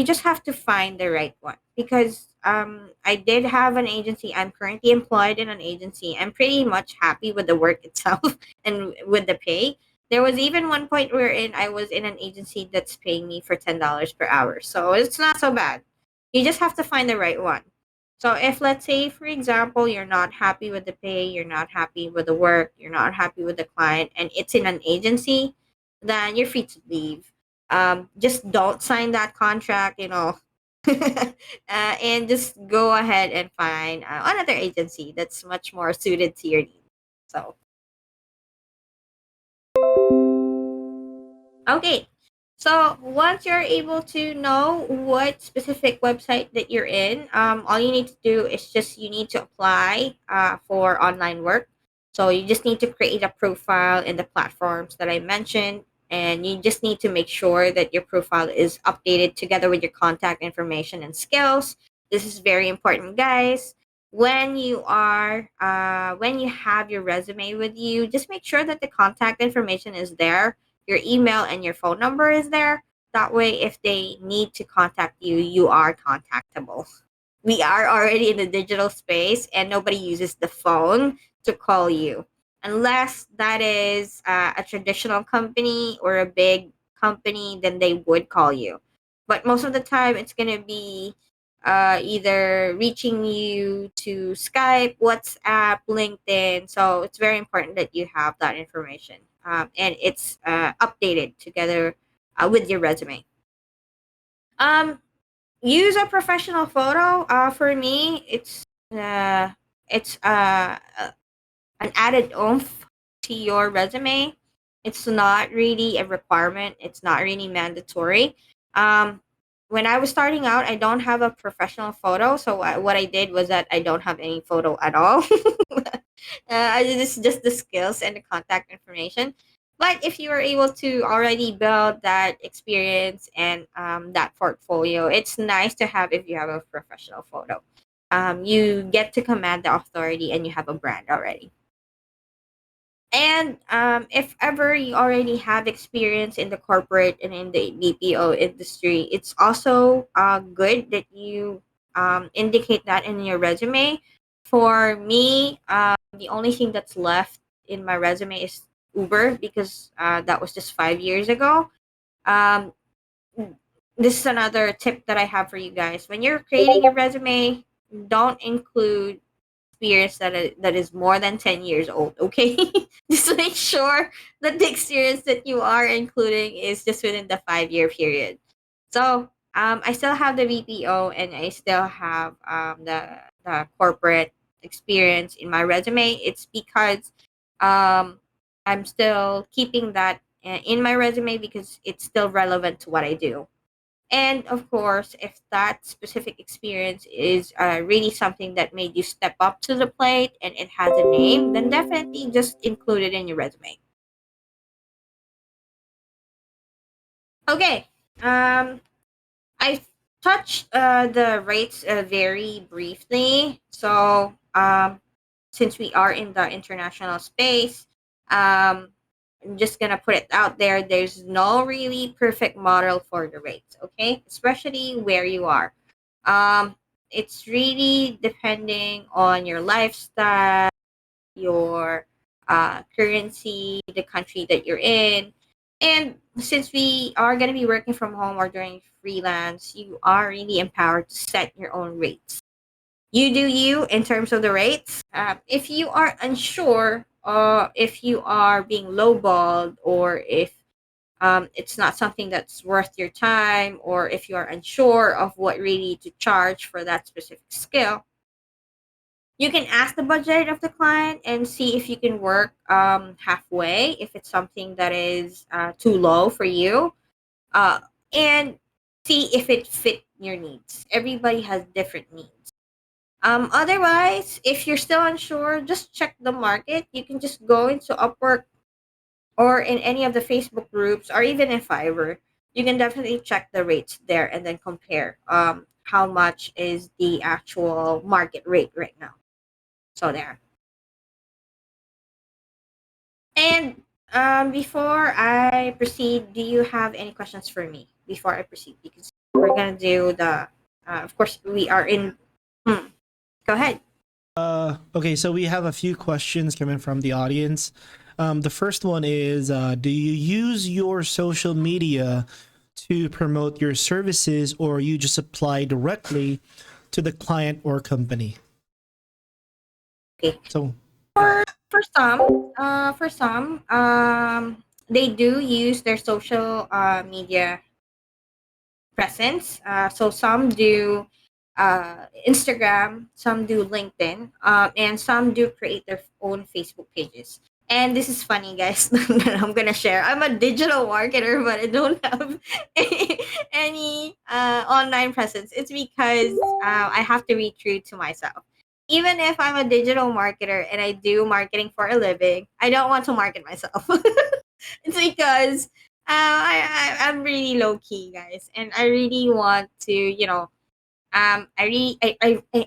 Speaker 2: just have to find the right one because I did have an agency. I'm currently employed in an agency. I'm pretty much happy with the work itself and with the pay. There was even one point wherein I was in an agency that's paying me for $10 per hour, so it's not so bad. You just have to find the right one. So if, let's say, for example, you're not happy with the pay, you're not happy with the work, you're not happy with the client, and it's in an agency, then you're free to leave. Just don't sign that contract, and just go ahead and find another agency that's much more suited to your needs. So, okay. So once you're able to know what specific website that you're in, all you need to do is just you need to apply for online work. So you just need to create a profile in the platforms that I mentioned, and you just need to make sure that your profile is updated together with your contact information and skills. This is very important, guys. When you have your resume with you, just make sure that the contact information is there, your email and your phone number is there. That way, if they need to contact you, you are contactable. We are already in the digital space and nobody uses the phone to call you unless that is a traditional company or a big company, then they would call you. But most of the time it's going to be either reaching you to Skype, WhatsApp, LinkedIn. So it's very important that you have that information, and it's updated together with your resume. Um, Use a professional photo. For me, uh, it's an added oomph to your resume. It's not really a requirement. It's not really mandatory. Um, when I was starting out, I don't have a professional photo. So what I did was that I don't have any photo at all. It's just the skills and the contact information. But if you are able to already build that experience and that portfolio, it's nice to have if you have a professional photo. You get to command the authority and you have a brand already. And if ever you already have experience in the corporate and in the BPO industry, it's also good that you indicate that in your resume. For me, the only thing that's left in my resume is Uber because that was just 5 years ago. Um, this is another tip that I have for you guys. When you're creating your resume, don't include experience that is more than 10 years old, okay? Just make sure that the experience that you are including is just within the 5 year period. So I still have the VPO and I still have the corporate experience in my resume. It's because um, I'm still keeping that in my resume because it's still relevant to what I do. And of course, if that specific experience is really something that made you step up to the plate and it has a name, then definitely just include it in your resume. Okay. I touched the rates very briefly. So, since we are in the international space, um, I'm just gonna put it out there. There's no really perfect model for the rates, okay? Especially where you are. Um, it's really depending on your lifestyle, your currency, the country that you're in. And since we are going to be working from home or doing freelance, you are really empowered to set your own rates. You do you in terms of the rates. If you are unsure, if you are being lowballed, or if it's not something that's worth your time, or if you are unsure of what really to charge for that specific skill, you can ask the budget of the client and see if you can work halfway if it's something that is too low for you, uh, and see if it fit your needs. Everybody has different needs. Otherwise, if you're still unsure, just check the market. You can just go into Upwork or in any of the Facebook groups or even in Fiverr. You can definitely check the rates there and then compare how much is the actual market rate right now. So there. And before I proceed, do you have any questions for me before I proceed? Because we're gonna do the. Of course, we are in. Hmm, go ahead.
Speaker 1: Okay, so we have a few questions coming from the audience. The first one is, do you use your social media to promote your services, or you just apply directly to the client or company?
Speaker 2: Okay.
Speaker 1: So,
Speaker 2: For some, they do use their social media presence. So some do Instagram, some do LinkedIn, and some do create their own Facebook pages. And this is funny, guys, that I'm gonna share. I'm a digital marketer, but I don't have any online presence. It's because I have to be true to myself. Even if I'm a digital marketer and I do marketing for a living, I don't want to market myself. It's because I'm really low key, guys, and I really want to, I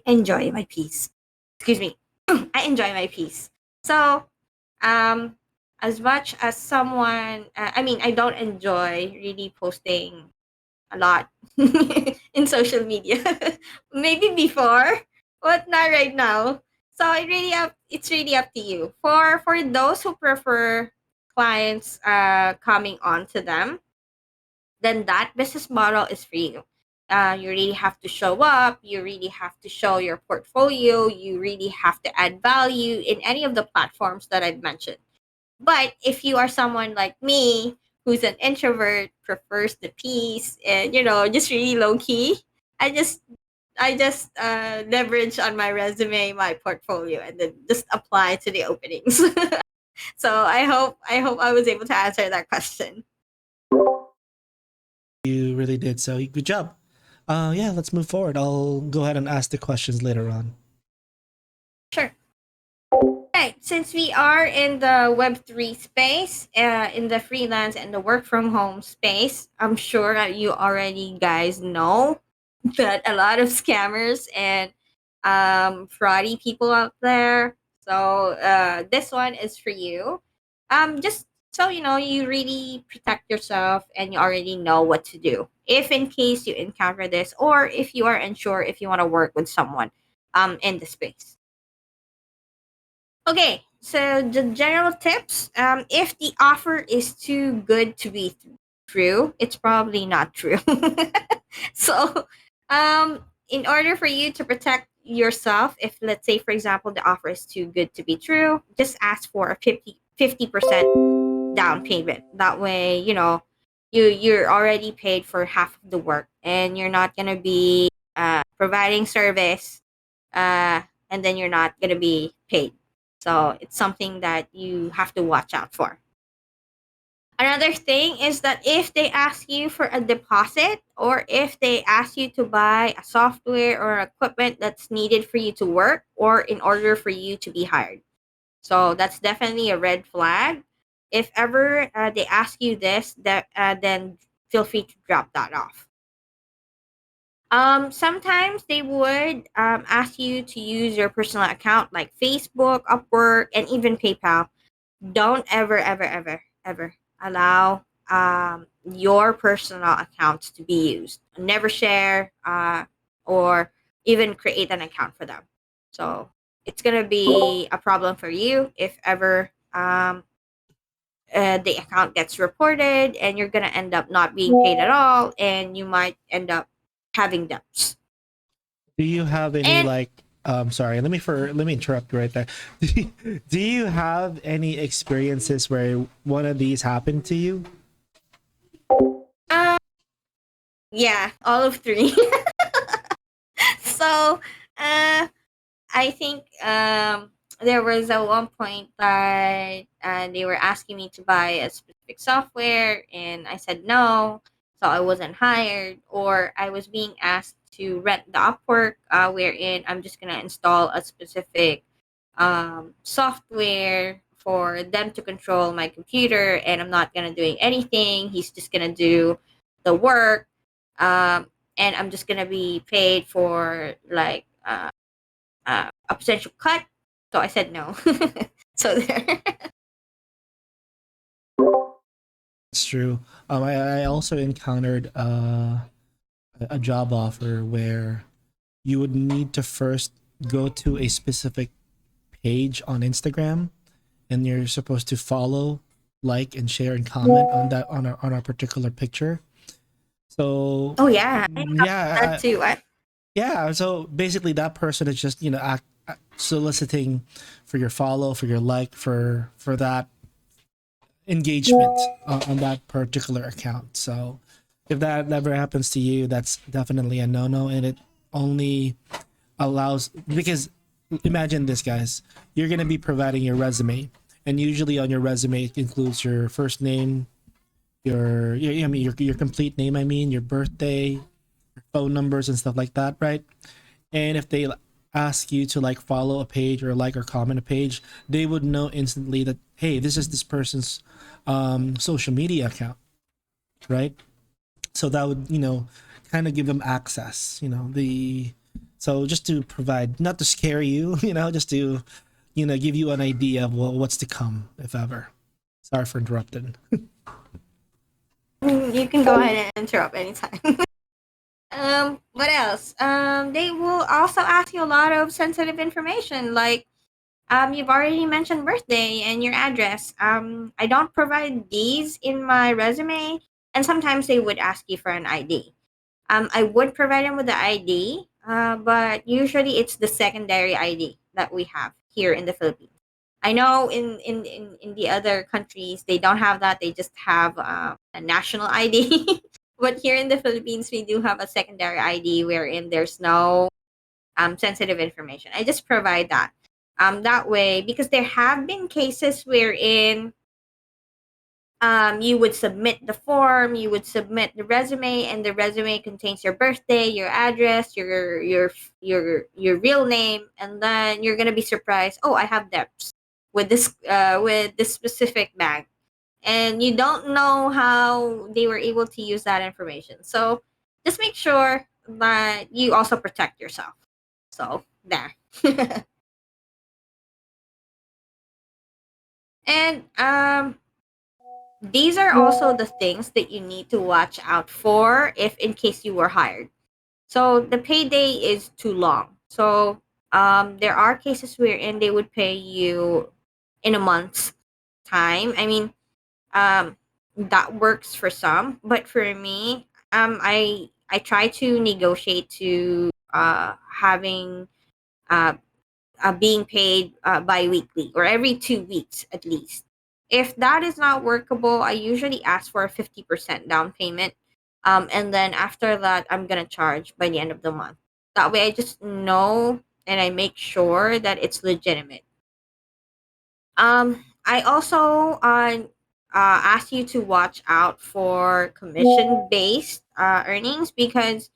Speaker 2: enjoy my peace. Excuse me, I enjoy my peace. So, um, as much as someone, I mean, I don't enjoy really posting a lot in social media. Maybe before, but not right now. So it's really up to you. For those who prefer clients coming on to them, then that business model is for you. You really have to show up. You really have to show your portfolio. You really have to add value in any of the platforms that I've mentioned. But if you are someone like me, who's an introvert, prefers the peace, and just really low key, I just leverage on my resume, my portfolio, and then just apply to the openings. So I hope I was able to answer that question.
Speaker 1: You really did. So good job. Yeah, let's move forward. I'll go ahead and ask the questions later on.
Speaker 2: Sure. Right. Since we are in the Web3 space, in the freelance and the work from home space, I'm sure that you already guys know that a lot of scammers and fraudy people out there. So this one is for you. Just so you know, you really protect yourself and you already know what to do if in case you encounter this, or if you are unsure if you want to work with someone in the space. Okay, so the general tips. If the offer is too good to be true, it's probably not true. So, in order for you to protect yourself, if let's say, for example, the offer is too good to be true, just ask for a 50% down payment. That way, you're already paid for half of the work, and you're not gonna be providing service, uh, and then you're not gonna be paid. So it's something that you have to watch out for. Another thing is that if they ask you for a deposit, or if they ask you to buy a software or equipment that's needed for you to work or in order for you to be hired. So that's definitely a red flag. If ever they ask you this, then feel free to drop that off. Sometimes they would ask you to use your personal account like Facebook, Upwork, and even PayPal. Don't ever, ever, ever, ever allow your personal accounts to be used. Never share or even create an account for them. So it's gonna be a problem for you if ever the account gets reported, and you're gonna end up not being paid at all, and you might end up having debts.
Speaker 1: Do you have any
Speaker 2: And
Speaker 1: like sorry, let me interrupt you right there. Do you have any experiences where one of these happened to you?
Speaker 2: uh, yeah, all of three. So uh, I think there was at one point that they were asking me to buy a specific software, and I said no, so I wasn't hired. Or I was being asked to rent the Upwork, wherein I'm just gonna install a specific software for them to control my computer, and I'm not gonna doing anything. He's just gonna do the work, um, and I'm just gonna be paid for like a potential cut. So I said no. So there.
Speaker 1: It's true. I also encountered a job offer where you would need to first go to a specific page on Instagram, and you're supposed to follow, like, and share and comment on that on a particular picture. So
Speaker 2: Oh yeah, I have that
Speaker 1: yeah,
Speaker 2: too.
Speaker 1: yeah. So basically, that person is just soliciting for your follow, for your like, for that engagement on that particular account. So if that never happens to you, that's definitely a no no, and it only allows because imagine this, guys. You're gonna be providing your resume, and usually on your resume it includes your first name, I mean your complete name. I mean your birthday, your phone numbers, and stuff like that, right? And if they ask you to like follow a page or like or comment a page, they would know instantly that hey, this is this person's social media account, right? So that would kind of give them access, the so just to provide, not to scare you, just to give you an idea of what's to come if ever. Sorry for interrupting.
Speaker 2: You can go ahead and interrupt anytime. What else? They will also ask you a lot of sensitive information, like you've already mentioned birthday and your address. I don't provide these in my resume, and sometimes they would ask you for an ID. I would provide them with the ID, but usually it's the secondary ID that we have here in the Philippines. I know in the other countries they don't have that. They just have a national ID. But here in the Philippines, we do have a secondary ID wherein there's no sensitive information. I just provide that. That way, because there have been cases wherein you would submit the form, you would submit the resume, and the resume contains your birthday, your address, your real name, and then you're gonna be surprised. Oh, I have debts with this specific bank, and you don't know how they were able to use that information. So just make sure that you also protect yourself. So there. And these are also the things that you need to watch out for if in case you were hired. So the payday is too long. So there are cases wherein they would pay you in a month's time. I mean, um, that works for some, but for me, I try to negotiate to having uh, being paid bi-weekly or every 2 weeks at least. If that is not workable, I usually ask for a 50% down payment. And then after that, I'm going to charge by the end of the month. That way I just know and I make sure that it's legitimate. I also ask you to watch out for commission based earnings because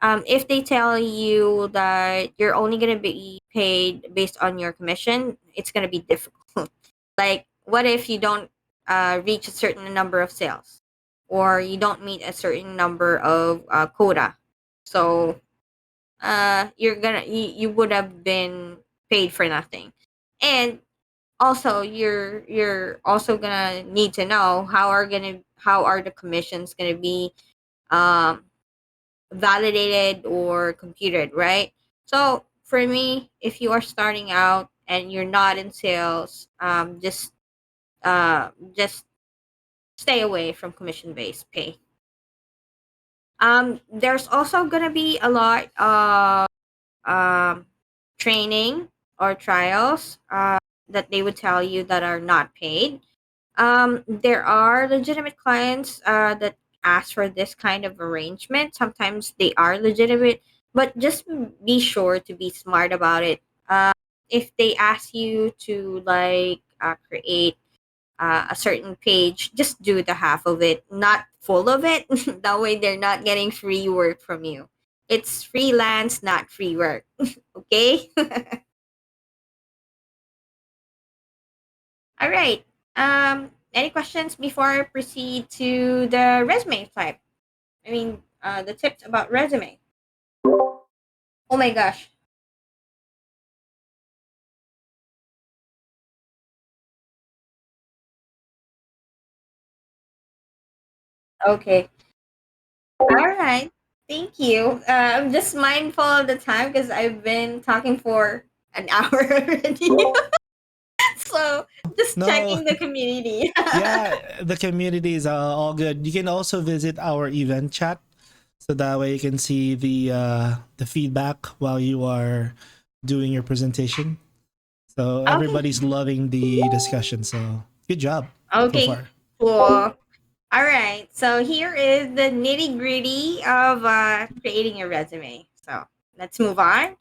Speaker 2: if they tell you that you're only going to be paid based on your commission, it's going to be difficult. Like, what if you don't reach a certain number of sales or you don't meet a certain number of quota? So you would have been paid for nothing. And also you're also gonna need to know how are the commissions gonna be um validated or computed, right? So for me, if you are starting out and you're not in sales, just stay away from commission based pay. There's also gonna be a lot of um training or trials that they would tell you that are not paid. There are legitimate clients that ask for this kind of arrangement. Sometimes they are legitimate, but just be sure to be smart about it. If they ask you to like create a certain page, just do the half of it, not full of it. That way, they're not getting free work from you. It's freelance, not free work. Okay. All right. Any questions before I proceed to the resume type? I mean, the tips about resume. Oh my gosh. Okay. All right. Thank you. I'm just mindful of the time because I've been talking for an hour already. So just
Speaker 1: No,
Speaker 2: checking the community.
Speaker 1: yeah, the community is all good. You can also visit our event chat, so that way you can see the feedback while you are doing your presentation. So
Speaker 2: Okay.
Speaker 1: everybody's loving the discussion. So good job so
Speaker 2: Okay.
Speaker 1: far.
Speaker 2: Cool. All right. So here is the nitty gritty of creating a resume. So let's move on.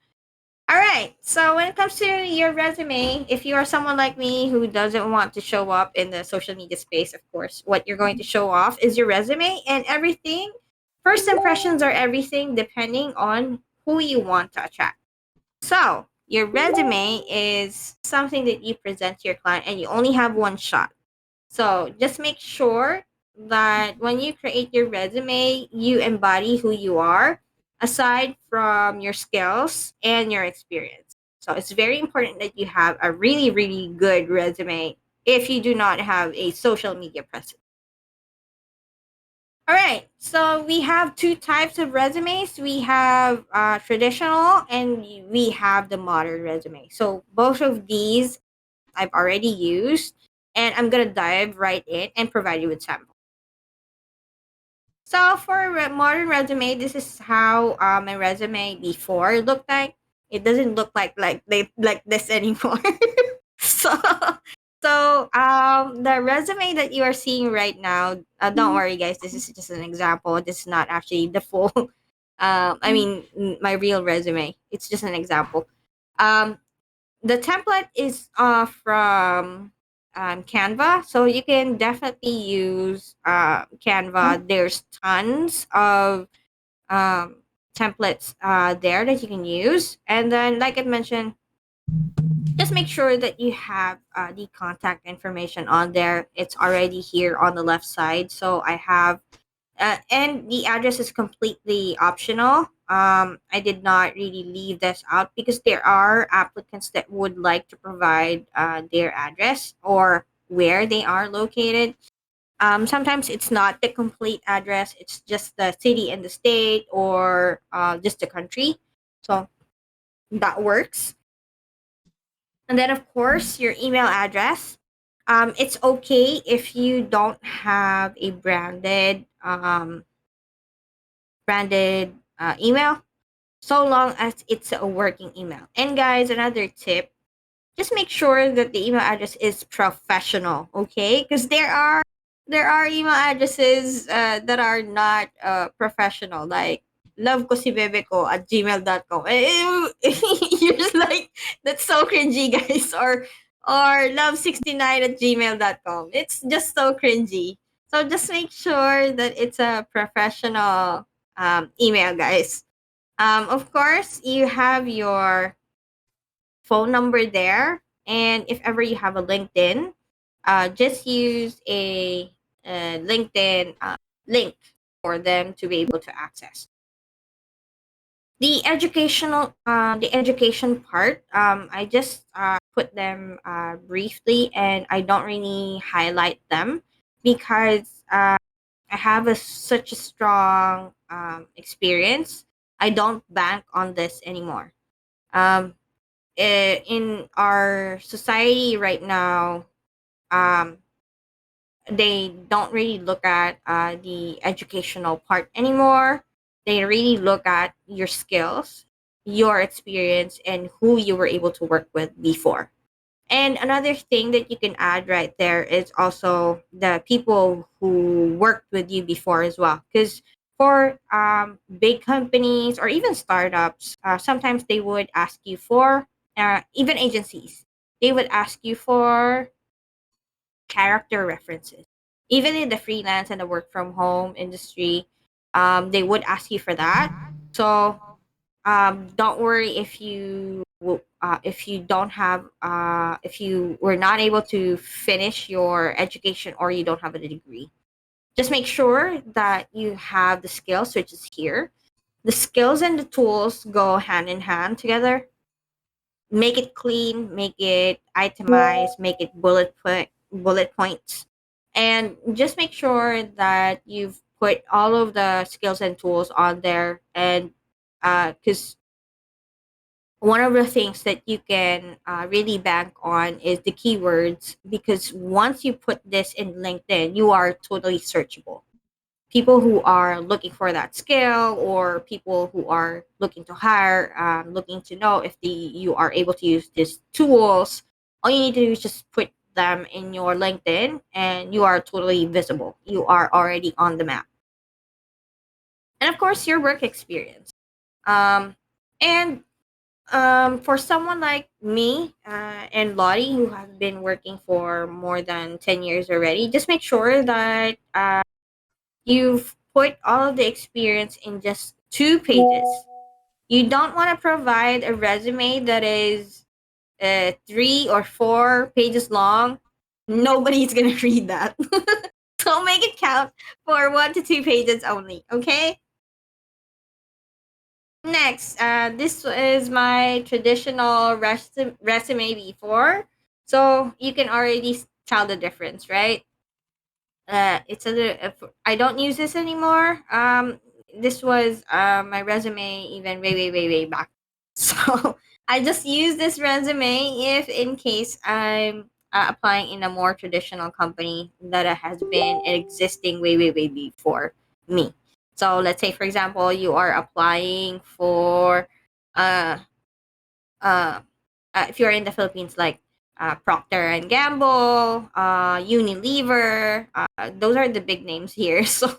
Speaker 2: All right. So when it comes to your resume, if you are someone like me who doesn't want to show up in the social media space, of course, what you're going to show off is your resume and everything. First impressions are everything depending on who you want to attract. So your resume is something that you present to your client and you only have one shot. So just make sure that when you create your resume, you embody who you are aside from your skills and your experience. So it's very important that you have a really, really good resume if you do not have a social media presence. All right. So we have two types of resumes. We have traditional and we have the modern resume. So both of these I've already used, and I'm gonna dive right in and provide you with samples. So for modern resume, this is how my resume before looked like. It doesn't look like this anymore. so the resume that you are seeing right now, don't worry guys, this is just an example. This is not actually the full I mean my real resume. It's just an example. Um the template is from Canva, so you can definitely use Canva. There's tons of um, templates there that you can use, and then, like I mentioned, just make sure that you have the contact information on there. It's already here on the left side, so I have and the address is completely optional. I did not really leave this out because there are applicants that would like to provide their address or where they are located. Sometimes it's not the complete address, it's just the city and the state or just the country. So that works. And then, of course, your email address. It's okay if you don't have a branded email, so long as it's a working email. And guys, another tip, just make sure that the email address is professional, okay? Because there are email addresses that are not professional, like love ko si bebe ko at gmail.com. You're just like, that's so cringy, guys. Or love69 at gmail.com. It's just so cringy. So just make sure that it's a professional email, guys. Of course, you have your phone number there. And if ever you have a LinkedIn, just use a LinkedIn link for them to be able to access. The education part, I just put them briefly, and I don't really highlight them because I have such a strong experience. I don't bank on this anymore. Um, in our society right now, um, they don't really look at the educational part anymore. They really look at your skills, your experience, and who you were able to work with before. And another thing that you can add right there is also the people who worked with you before as well. Because for big companies or even startups, sometimes they would ask you for, even agencies, they would ask you for character references. Even in the freelance and the work from home industry, they would ask you for that. So don't worry if you don't have if you were not able to finish your education or you don't have a degree. Just make sure that you have the skills, which is here. The skills and the tools go hand in hand together. Make it clean, make it itemized, make it bullet points, and just make sure that you've put all of the skills and tools on there. And because one of the things that you can really bank on is the keywords, because once you put this in LinkedIn, you are totally searchable. People who are looking for that skill or people who are looking to hire, looking to know if you are able to use these tools, all you need to do is just put them in your LinkedIn and you are totally visible. You are already on the map. And of course, your work experience. Um, and for someone like me and Lottie, who have been working for more than 10 years already, just make sure that you've put all of the experience in just 2 pages. You don't want to provide a resume that is 3 or 4 pages long. Nobody's going to read that. So make it count for 1 to 2 pages only, okay? Next, this is my traditional resume before. So you can already tell the difference, right? It's I don't use this anymore. This was my resume even way back. So I just use this resume if in case I'm applying in a more traditional company that has been existing way before me. So let's say, for example, you are applying for uh, uh, if you're in the Philippines, like Procter and Gamble, Unilever, those are the big names here. So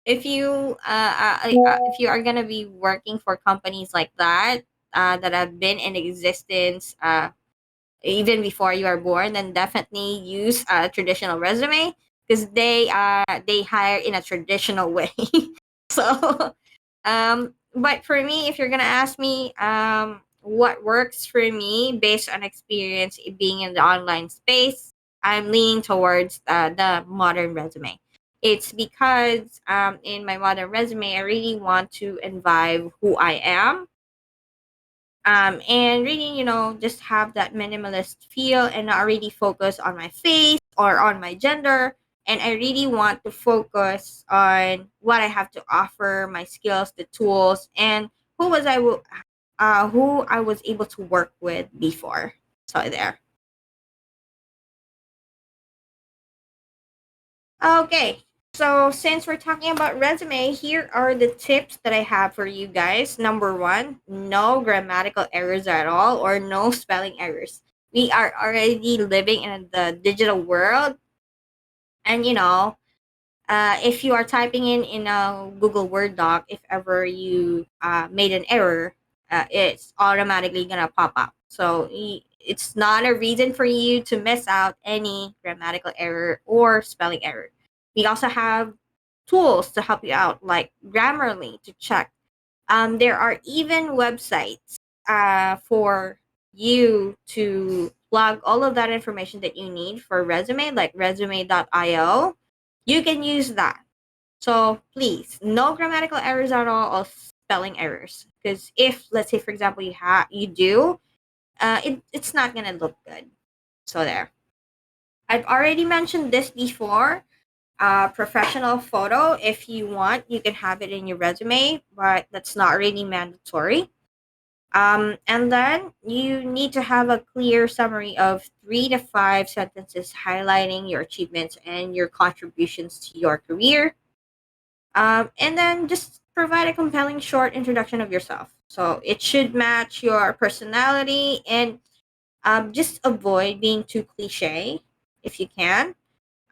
Speaker 2: if you are gonna be working for companies like that that have been in existence even before you are born, then definitely use a traditional resume because they hire in a traditional way. So but for me, if you're gonna ask me what works for me based on experience being in the online space, I'm leaning towards the modern resume. It's because in my modern resume I really want to imbibe who I am, and really, just have that minimalist feel and not really focus on my face or on my gender. And I really want to focus on what I have to offer, my skills, the tools, and who was I wo- who I was able to work with before. So there. Okay. So since we're talking about resume, here are the tips that I have for you guys. Number one, no grammatical errors at all or no spelling errors. We are already living in the digital world, and if you are typing in a Google Word doc, if ever you made an error, it's automatically gonna pop up. So it's not a reason for you to miss out any grammatical error or spelling error. We also have tools to help you out, like Grammarly to check. There are even websites for you to plug all of that information that you need for resume, like resume.io. You can use that. So please, no grammatical errors at all or spelling errors. Because if, let's say, for example, you do, it's not gonna look good. So there. I've already mentioned this before. Professional photo, if you want, you can have it in your resume, but that's not really mandatory. And then you need to have a clear summary of 3 to 5 sentences highlighting your achievements and your contributions to your career. And then just provide a compelling short introduction of yourself. So it should match your personality, and just avoid being too cliche if you can.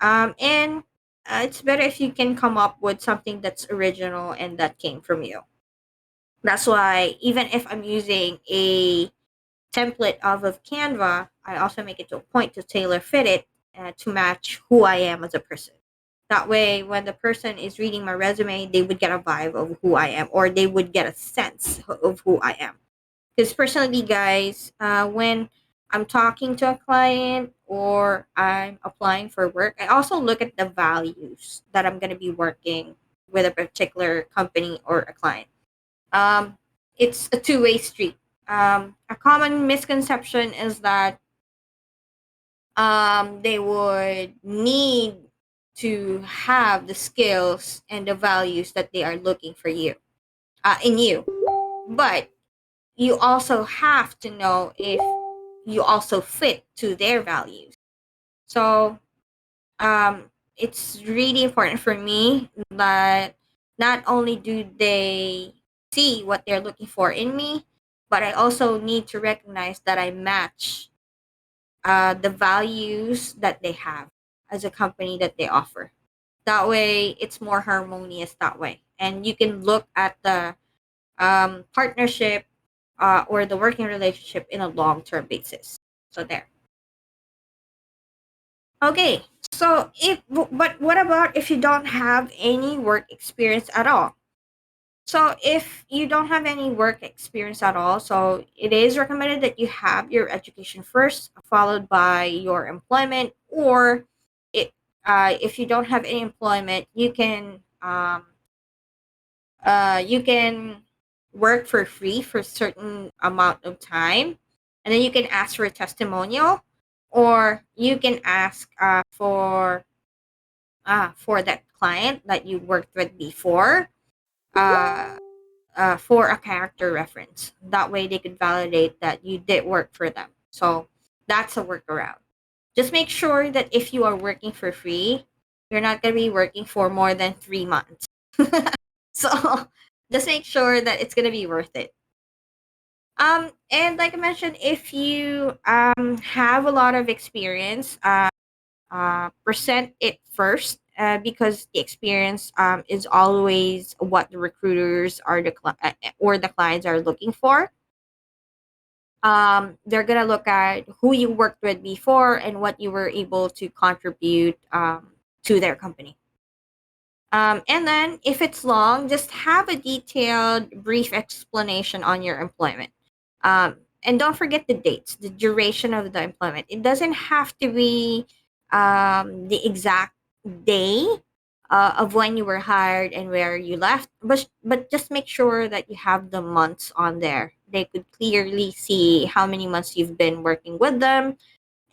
Speaker 2: And it's better if you can come up with something that's original and that came from you. That's why even if I'm using a template of Canva, I also make it to a point to tailor fit it to match who I am as a person. That way, when the person is reading my resume, they would get a vibe of who I am, or they would get a sense of who I am. Because personally, guys, when I'm talking to a client or I'm applying for work, I also look at the values that I'm going to be working with a particular company or a client. Um, it's a two-way street. A common misconception is that they would need to have the skills and the values that they are looking for you in you, but you also have to know if you also fit to their values. So it's really important for me that not only do they see what they're looking for in me, but I also need to recognize that I match the values that they have as a company that they offer. That way, it's more harmonious that way. And you can look at the partnership or the working relationship in a long term basis. So, there. Okay. So, but what about if you don't have any work experience at all? So if you don't have any work experience at all, so it is recommended that you have your education first, followed by your employment, or it, if you don't have any employment, you can work for free for a certain amount of time, and then you can ask for a testimonial, or you can ask for that client that you worked with before. Uh, for a character reference. That way they could validate that you did work for them. So that's a workaround. Just make sure that if you are working for free, you're not going to be working for more than 3 months. So just make sure that it's gonna be worth it. And like I mentioned, if you have a lot of experience, present it first, because the experience is always what the recruiters are or the clients are looking for. They're gonna look at who you worked with before and what you were able to contribute to their company. And then, if it's long, just have a detailed, brief explanation on your employment. And don't forget the dates, the duration of the employment. It doesn't have to be the exact day of when you were hired and where you left, but just make sure that you have the months on there. They could clearly see how many months you've been working with them,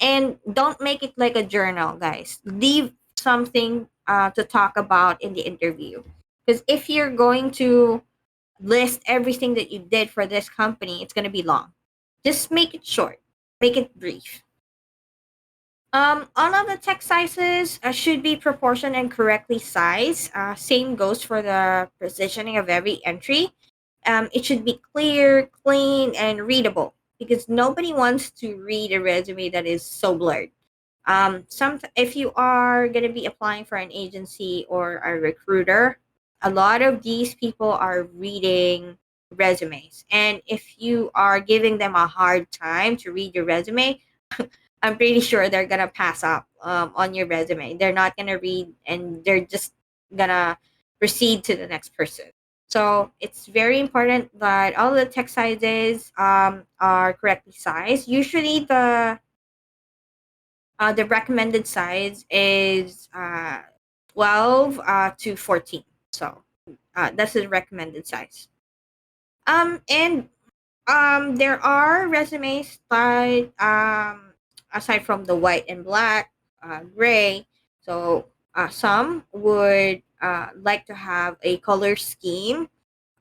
Speaker 2: and don't make it like a journal, guys. Leave something to talk about in the interview, because if you're going to list everything that you did for this company, it's going to be long. Just make it short, make it brief. All of the text sizes should be proportioned and correctly sized. Same goes for the positioning of every entry. It should be clear, clean, and readable, because nobody wants to read a resume that is so blurred. Some If you are going to be applying for an agency or a recruiter, a lot of these people are reading resumes, and if you are giving them a hard time to read your resume, I'm pretty sure they're gonna pass up on your resume. They're not gonna read, and they're just gonna proceed to the next person. So it's very important that all the text sizes are correctly sized. Usually, the recommended size is 12 to 14. So that's the recommended size. And there are resumes that aside from the white and black, gray. So some would like to have a color scheme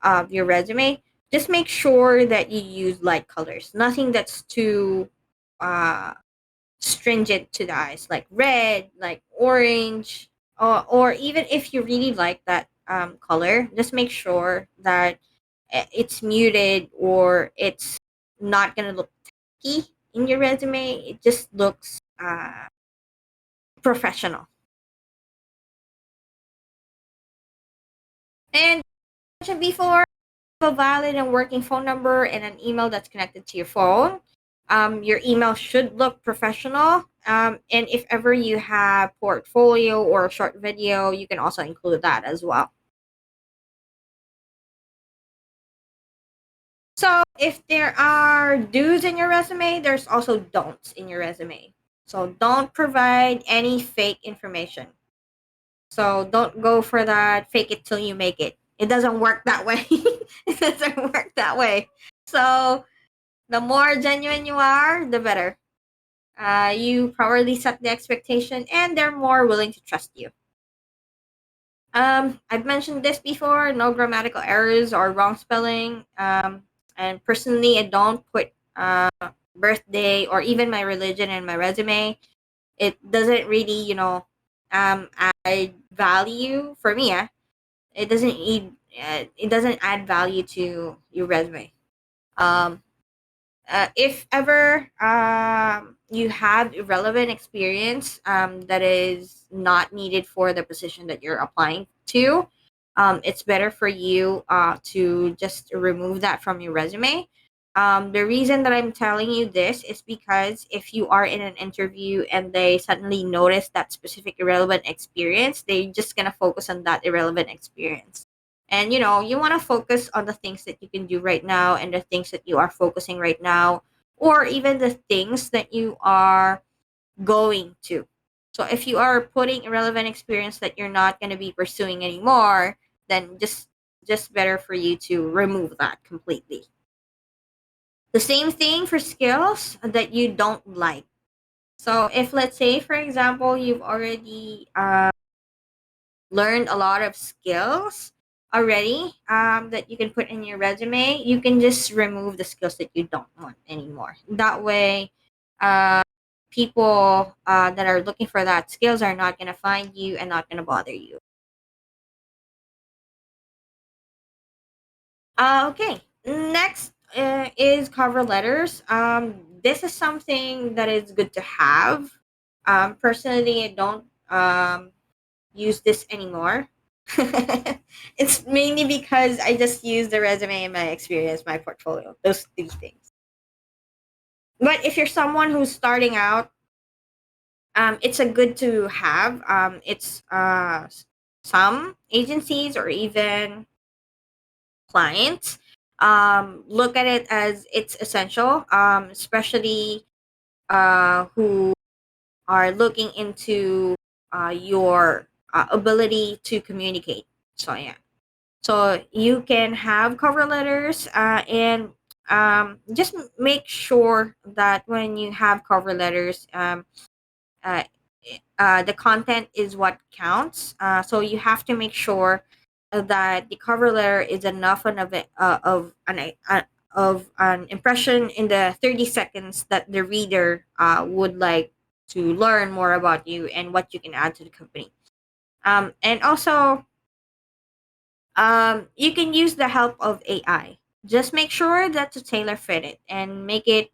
Speaker 2: of your resume. Just make sure that you use light colors. Nothing that's too uh, stringent to the eyes, like red, like orange, or even if you really like that color, just make sure that it's muted, or it's not gonna look tacky in your resume. It just looks professional. And mentioned before, a valid and working phone number and an email that's connected to your phone. Your email should look professional. And if ever you have portfolio or a short video, you can also include that as well. So if there are do's in your resume, there's also don'ts in your resume. So don't provide any fake information. So don't go for that fake it till you make it. It doesn't work that way. It doesn't work that way. So the more genuine you are, the better. You properly set the expectation, and they're more willing to trust you. I've mentioned this before: no grammatical errors or wrong spelling. And personally, I don't put birthday or even my religion in my resume. It doesn't really, add value for me. It doesn't add value to your resume. Um, if ever you have irrelevant experience that is not needed for the position that you're applying to, it's better for you to just remove that from your resume. The reason that I'm telling you this is because if you are in an interview and they suddenly notice that specific irrelevant experience, they're just going to focus on that irrelevant experience. And you want to focus on the things that you can do right now, and the things that you are focusing right now, or even the things that you are going to. So if you are putting irrelevant experience that you're not going to be pursuing anymore, then just better for you to remove that completely. The same thing for skills that you don't like. So if, let's say, for example, you've already learned a lot of skills already that you can put in your resume, you can just remove the skills that you don't want anymore. That way, uh, people that are looking for that skills are not going to find you and not going to bother you. Okay. Next is cover letters. This is something that is good to have. Personally, I don't use this anymore. It's mainly because I just use the resume and my experience, my portfolio, those three things. But if you're someone who's starting out, it's a good to have. It's some agencies or even clients look at it as it's essential, especially who are looking into your ability to communicate. So yeah, so you can have cover letters and just make sure that when you have cover letters, uh, the content is what counts. So you have to make sure that the cover letter is enough of an impression in the 30 seconds that the reader would like to learn more about you and what you can add to the company. And also, you can use the help of AI. Just make sure that to tailor fit it and make it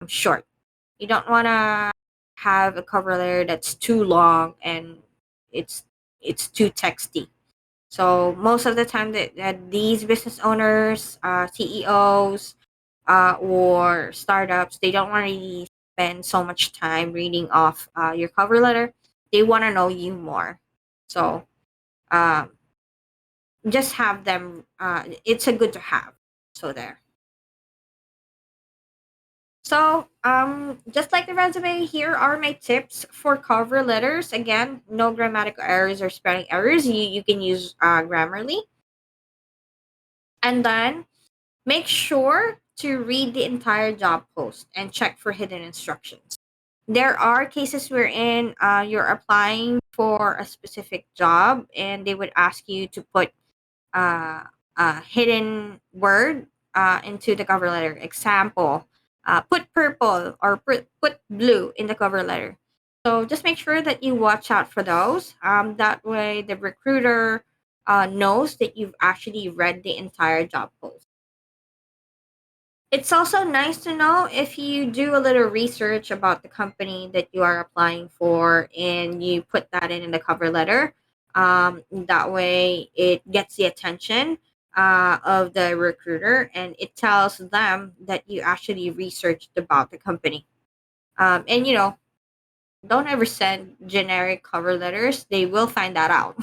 Speaker 2: short. You don't want to have a cover letter that's too long and it's it's too texty. So most of the time that these business owners, CEOs, or startups, they don't want to really spend so much time reading off your cover letter. They want to know you more. So um, just have them. It's a good to have. So there. So, just like the resume, here are my tips for cover letters. Again, no grammatical errors or spelling errors. You can use Grammarly. And then make sure to read the entire job post and check for hidden instructions. There are cases wherein you're applying for a specific job and they would ask you to put uh, a hidden word into the cover letter. Example, put purple or put blue in the cover letter. So just make sure that you watch out for those. That way, the recruiter knows that you've actually read the entire job post. It's also nice to know if you do a little research about the company that you are applying for and you put that in the cover letter. That way, it gets the attention of the recruiter and it tells them that you actually researched about the company. And don't ever send generic cover letters. They will find that out.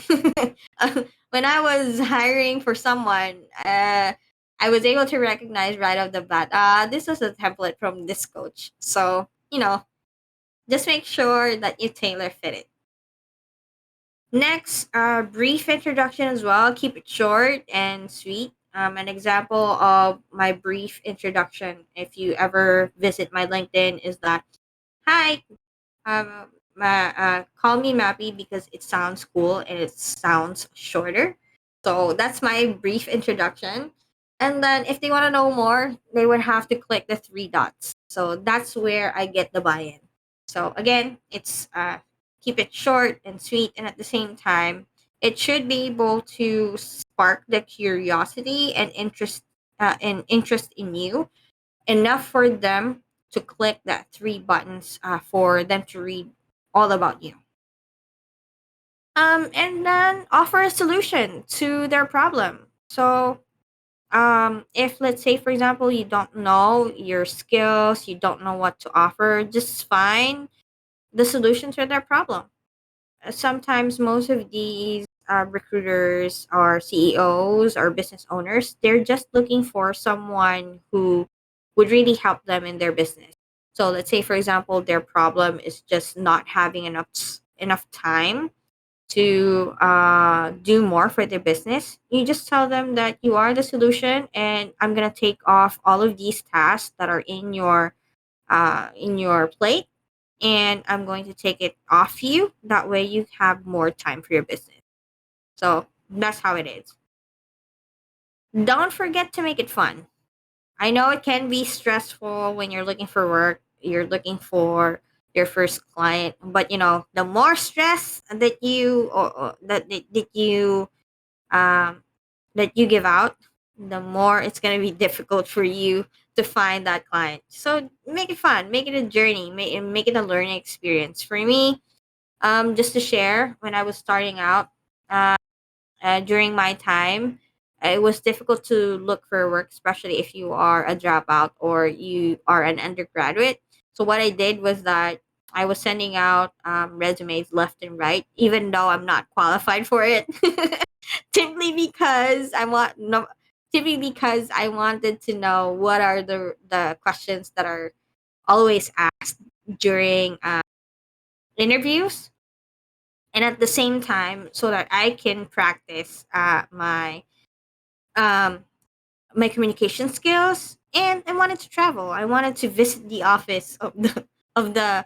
Speaker 2: When I was hiring for someone, I was able to recognize right off the bat, this was a template from this coach. So, just make sure that you tailor fit it. Next, brief introduction as well. Keep it short and sweet. An example of my brief introduction, if you ever visit my LinkedIn, is that, hi, call me Mappy because it sounds cool and it sounds shorter. So that's my brief introduction. And then if they want to know more, they would have to click the three dots. So that's where I get the buy-in. So again, it's keep it short and sweet, and at the same time, it should be able to spark the curiosity and interest in you enough for them to click that three buttons for them to read all about you. And then offer a solution to their problem. So, if let's say, for example, you don't know your skills, you don't know what to offer, just find the solution to their problem. Sometimes most of these recruiters or CEOs or business owners, they're just looking for someone who would really help them in their business. So let's say, for example, their problem is just not having enough time to do more for their business. You just tell them that you are the solution, and I'm gonna take off all of these tasks that are in your plate, and I'm going to take it off you. That way you have more time for your business. So that's how it is. Don't forget to make it fun. I know it can be stressful when you're looking for work, you're looking for your first client, but the more stress that you or that you um that you give out, the more it's going to be difficult for you to find that client. So make it fun, make it a journey, make it a learning experience. For me, just to share, when I was starting out, uh, during my time, it was difficult to look for work, especially if you are a dropout or you are an undergraduate. So what I did was that I was sending out resumes left and right, even though I'm not qualified for it, simply because I want no, simply because I wanted to know what are the questions that are always asked during interviews, and at the same time, so that I can practice um, my communication skills. And I wanted to travel. I wanted to visit the office of the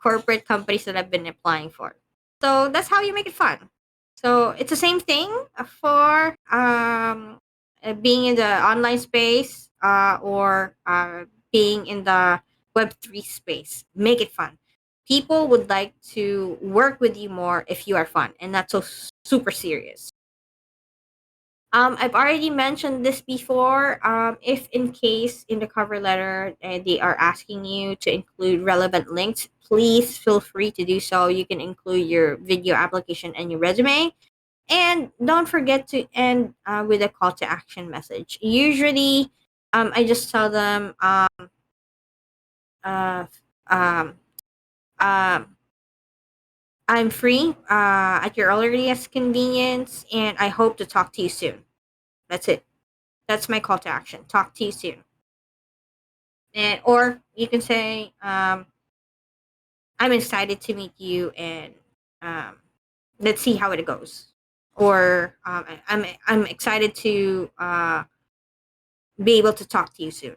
Speaker 2: corporate companies that I've been applying for. So that's how you make it fun. So it's the same thing for being in the online space, or being in the Web3 space. Make it fun. People would like to work with you more if you are fun and not so super serious. I've already mentioned this before. If in case in the cover letter they are asking you to include relevant links, please feel free to do so. You can include your video application and your resume. And don't forget to end with a call to action message. Usually, I just tell them, uh, um, um, I'm free at your earliest convenience, and I hope to talk to you soon. That's it. That's my call to action. Talk to you soon. And or you can say, I'm excited to meet you, and um, let's see how it goes. Or I'm excited to be able to talk to you soon.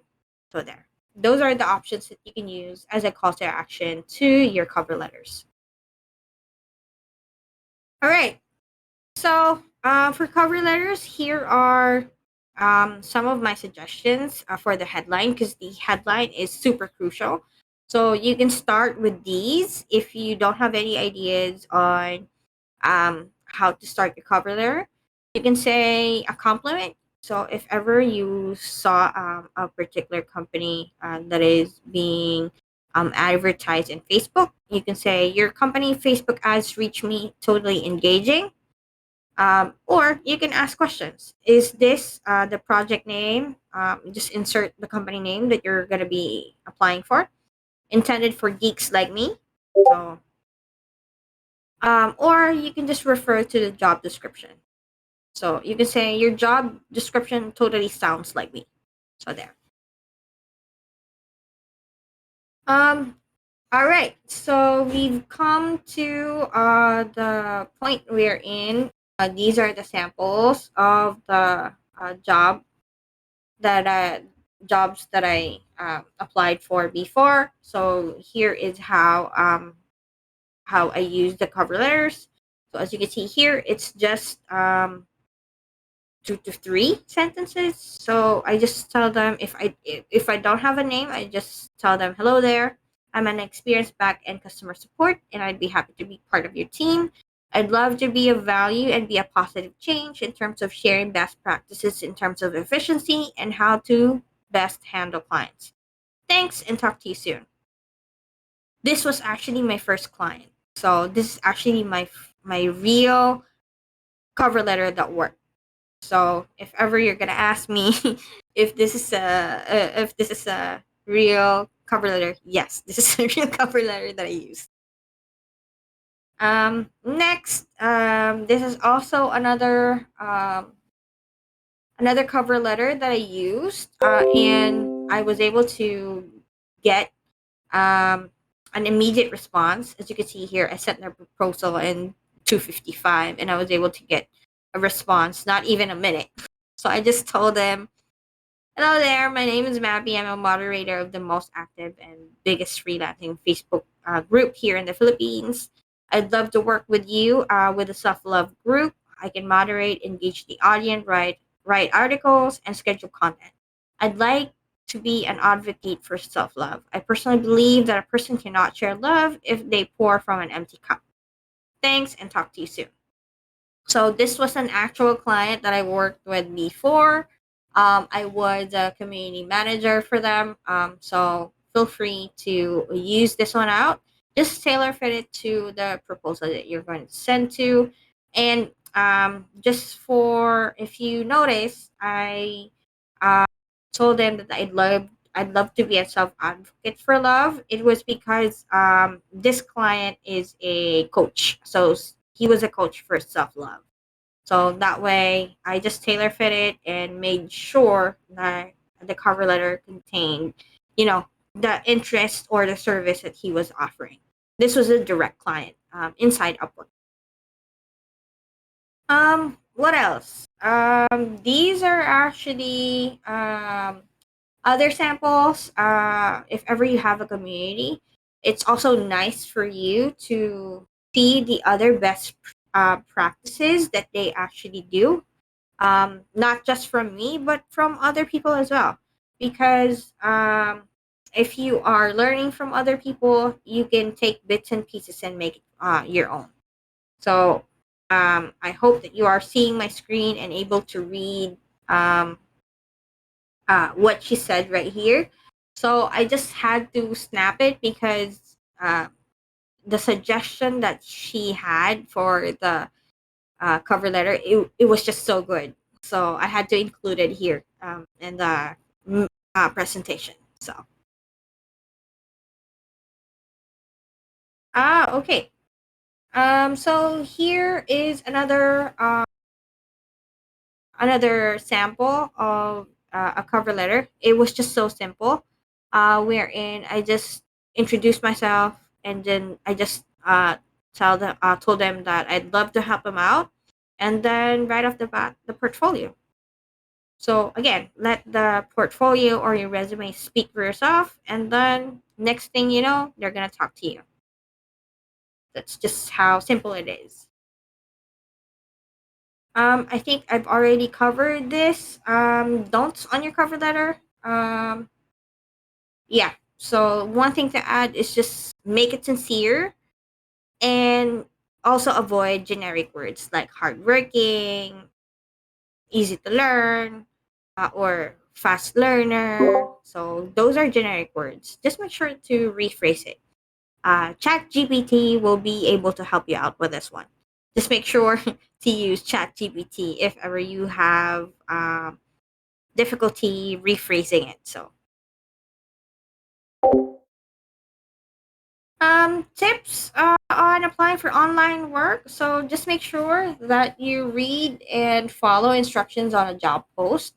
Speaker 2: So there. Those are the options that you can use as a call to action to your cover letters. All right. So for cover letters, here are some of my suggestions for the headline, because the headline is super crucial. So you can start with these if you don't have any ideas on how to start your cover letter. You can say a compliment. So if ever you saw a particular company that is being advertised in Facebook, you can say your company Facebook ads reach me totally engaging. Or you can ask questions. Is this the project name? Just insert the company name that you're going to be applying for. Intended for geeks like me. So, or you can just refer to the job description. So you can say your job description totally sounds like me. So there. Um. All right. So we've come to the point we're in. These are the samples of the that jobs that I applied for before. So here is how I use the cover letters. So as you can see here, it's just 2 to 3 sentences. So I just tell them, if I don't have a name, I just tell them, hello there. I'm an experienced back end customer support, and I'd be happy to be part of your team. I'd love to be of value and be a positive change in terms of sharing best practices in terms of efficiency and how to best handle clients. Thanks, and talk to you soon. This was actually my first client. So this is actually my real cover letter that worked. So if ever you're gonna ask me if this is a real cover letter, yes, this is a real cover letter that I used. Next, this is also another cover letter that I used, and I was able to get um, an immediate response. As you can see here, I sent the proposal in 2:55, and I was able to get a response not even a minute. So I just told them, hello there, my name is Mapi. I'm a moderator of the most active and biggest freelancing Facebook group here in the Philippines. I'd love to work with you with a self love group. I can moderate, engage the audience, write articles, and schedule content. I'd like to be an advocate for self love. I personally believe that a person cannot share love if they pour from an empty cup. Thanks, and talk to you soon. So this was an actual client that I worked with before. I was a community manager for them. So feel free to use this one out. Just tailor fit it to the proposal that you're going to send to. And just for if you notice, I uh, told them that I'd love to be a self advocate for love. It was because this client is a coach, so he was a coach for self love. So that way, I just tailor fit it and made sure that the cover letter contained, you know, the interest or the service that he was offering. This was a direct client inside Upwork. What else? These are actually other samples. If ever you have a community, it's also nice for you to see the other best practices that they actually do, not just from me but from other people as well, because if you are learning from other people, you can take bits and pieces and make it your own. So I hope that you are seeing my screen and able to read um, what she said right here. So I just had to snap it because the suggestion that she had for the cover letter, it was just so good. So I had to include it here in the presentation. So, okay. So here is another sample of a cover letter. It was just so simple, wherein I just introduced myself and then I just told them that I'd love to help them out, and then right off the bat, the portfolio. So again, let the portfolio or your resume speak for yourself, and then next thing you know, they're gonna talk to you. That's just how simple it is. I think I've already covered this. Don'ts on your cover letter. Yeah. So one thing to add is just make it sincere and also avoid generic words like hardworking, easy to learn, or fast learner. So those are generic words. Just make sure to rephrase it. Chat GPT will be able to help you out with this one. Just make sure to use Chat GPT if ever you have difficulty rephrasing it. So, tips on applying for online work. So just make sure that you read and follow instructions on a job post.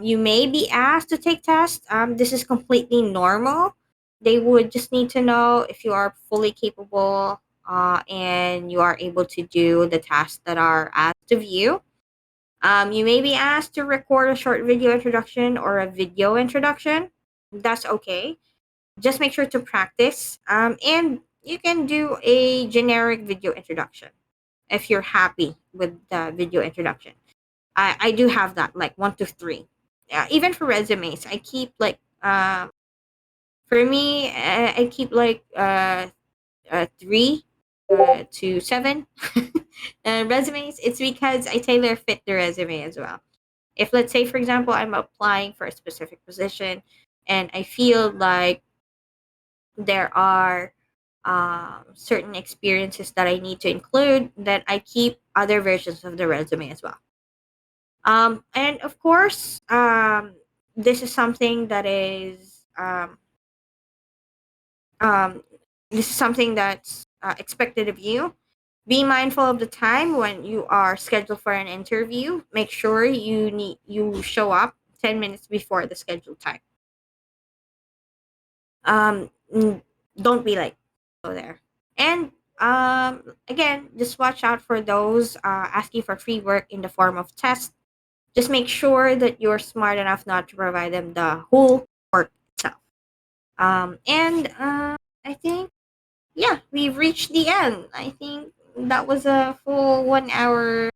Speaker 2: You may be asked to take tests. This is completely normal. They would just need to know if you are fully capable and you are able to do the tasks that are asked of you. You may be asked to record a short video introduction or a video introduction. That's okay. Just make sure to practice. And you can do a generic video introduction if you're happy with the video introduction. I do have that, like 1 to 3. Even for resumes, I keep like for me, I keep like 3 to 7 resumes. It's because I tailor fit the resume as well. If let's say, for example, I'm applying for a specific position, and I feel like there are certain experiences that I need to include, then I keep other versions of the resume as well. And of course, this is something that is um, this is something that's expected of you. Be mindful of the time when you are scheduled for an interview. Make sure you show up 10 minutes before the scheduled time. Um, n- don't be like go there. And again, just watch out for those asking for free work in the form of tests. Just make sure that you're smart enough not to provide them the whole work itself. And I think, yeah, we've reached the end. I think that was a full 1 hour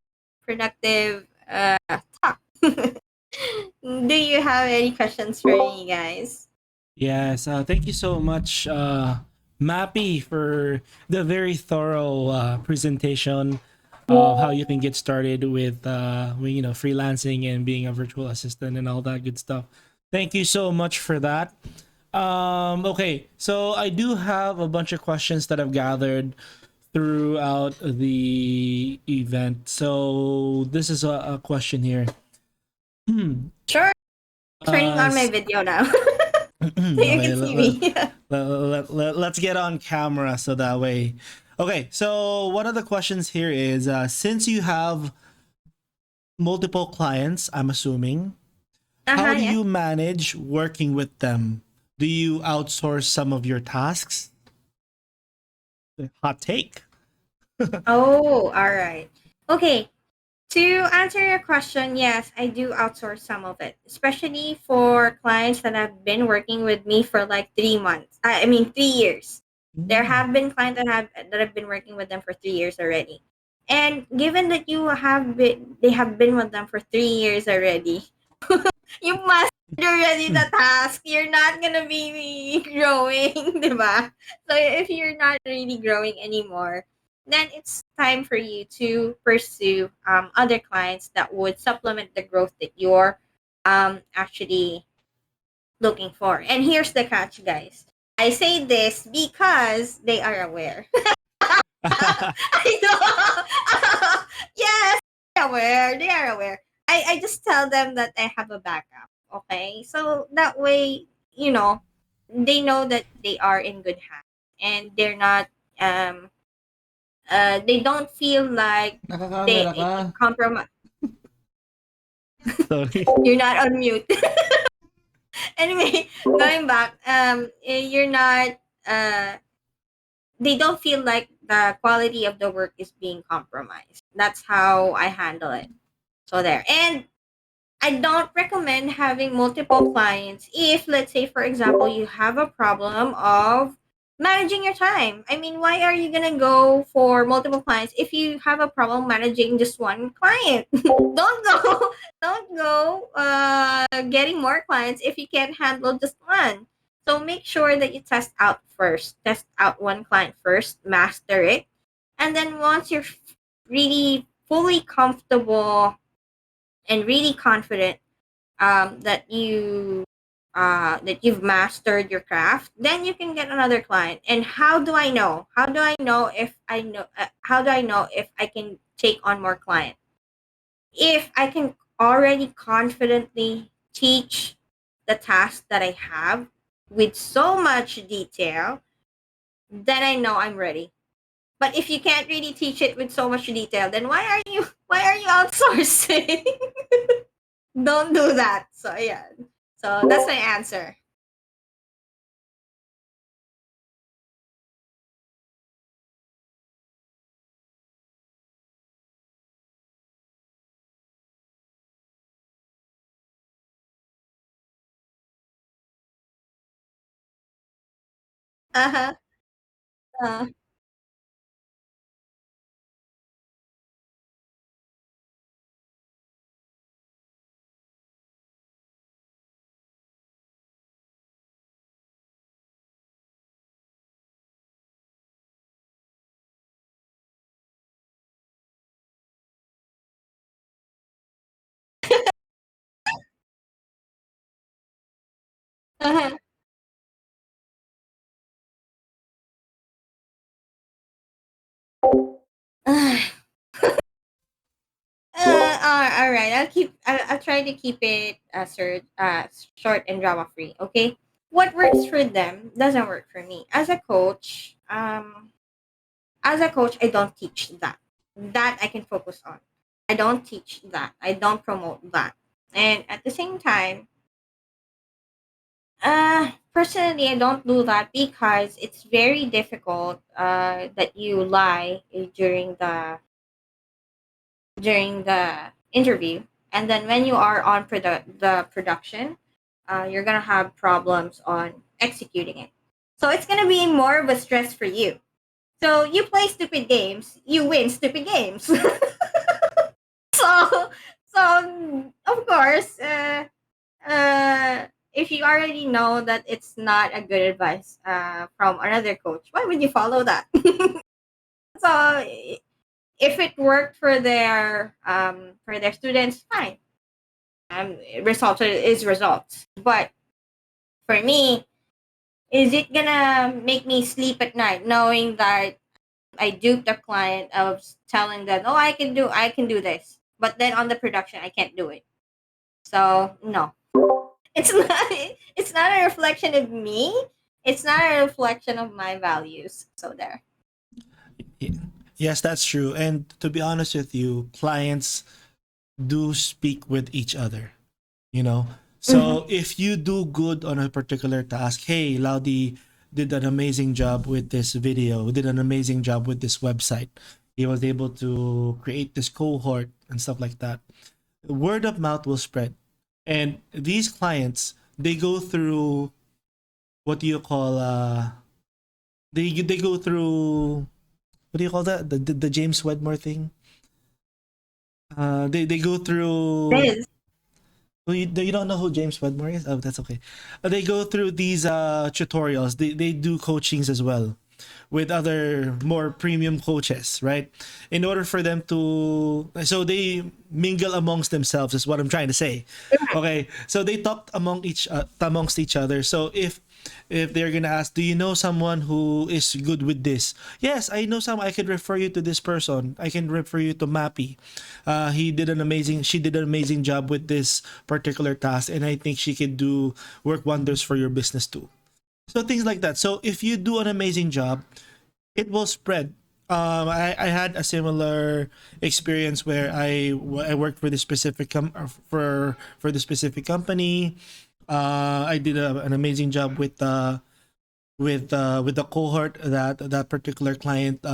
Speaker 2: productive talk. Do you have any questions for me, guys?
Speaker 1: Yes, thank you so much, Mappy, for the very thorough presentation. of how you can get started with freelancing and being a virtual assistant and all that good stuff. Thank you so much for that. Okay, so I do have a bunch of questions that I've gathered throughout the event. So this is a question here. Hmm.
Speaker 2: Sure. Turning on my
Speaker 1: S-
Speaker 2: video now. So you
Speaker 1: okay,
Speaker 2: can see me.
Speaker 1: let's get on camera so that way. Okay, so one of the questions here is since you have multiple clients, I'm assuming, how do
Speaker 2: Yeah.
Speaker 1: you manage working with them? Do you outsource some of your tasks? Hot take.
Speaker 2: Oh, all right. Okay. To answer your question, yes, I do outsource some of it, especially for clients that have been working with me for like 3 months. I mean, 3 years. There
Speaker 1: Mm.
Speaker 2: have been clients that have been working with them for 3 years already. And given that they have been with them for 3 years already, you mastered already the task. You're not gonna be growing, diba? So if you're not really growing anymore, then it's time for you to pursue other clients that would supplement the growth that you're actually looking for. And here's the catch, guys. I say this because they are aware. I know. Yes, they're aware. They are aware. I just tell them that I have a backup. Okay, so that way, they know that they are in good hands and they're not. They don't feel like
Speaker 1: Nakakamera ka.
Speaker 2: it compromise.
Speaker 1: Sorry.
Speaker 2: You're not on mute. Anyway, going back, you're not. They don't feel like the quality of the work is being compromised. That's how I handle it. So there. And I don't recommend having multiple clients if, let's say, for example, you have a problem of managing your time. I mean, why are you going to go for multiple clients if you have a problem managing just one client? Don't go, don't go getting more clients if you can't handle just one. So make sure that you test out first. Test out one client first, master it. And then once you're really fully comfortable and really confident that you've mastered your craft, then you can get another client. And how do I know? How do I know if I know? How do I know if I can take on more clients? If I can already confidently teach the task that I have with so much detail, then I know I'm ready. But if you can't really teach it with so much detail, then why are you outsourcing? Don't do that. So yeah. So that's my answer. Uh-huh. Uh, uh-huh. All right. I'll try to keep it short and drama free. Okay. What works for them doesn't work for me. As a coach, I don't teach that. That I can focus on. I don't teach that. I don't promote that. And at the same time, personally, I don't do that because it's very difficult that you lie during the interview, and then when you are on the production, you're gonna have problems on executing it. So it's gonna be more of a stress for you. So you play stupid games, you win stupid games. so of course, if you already know that it's not a good advice from another coach, why would you follow that? So If it worked for their students, fine. Results is results. But for me, is it gonna make me sleep at night knowing that I duped a client of telling them, "Oh, I can do this," but then on the production, I can't do it. So no, it's not. It's not a reflection of me. It's not a reflection of my values. So there.
Speaker 1: Y- Yes, that's true. And to be honest with you, clients do speak with each other, you know?
Speaker 2: Mm-hmm.
Speaker 1: So if you do good on a particular task, hey, Laudi did an amazing job with this video, did an amazing job with this website. He was able to create this cohort and stuff like that. Word of mouth will spread. And these clients, they go through what do you call they go through what do you call that? The James Wedmore thing? They go through.
Speaker 2: Liz.
Speaker 1: Well, you don't know who James Wedmore is? Oh, that's okay. They go through these tutorials. They do coachings as well with other more premium coaches, right? In order for them to, so they mingle amongst themselves is what I'm trying to say. Okay, so they talked amongst each other. So if they're gonna ask, do you know someone who is good with this? Yes, I know some. I could refer you to this person. I can refer you to Mapi. She did an amazing job with this particular task, and I think she could do work wonders for your business too. So things like that. So if you do an amazing job, it will spread. I had a similar experience where I worked for this specific for the specific company. I did an amazing job with the cohort that that particular client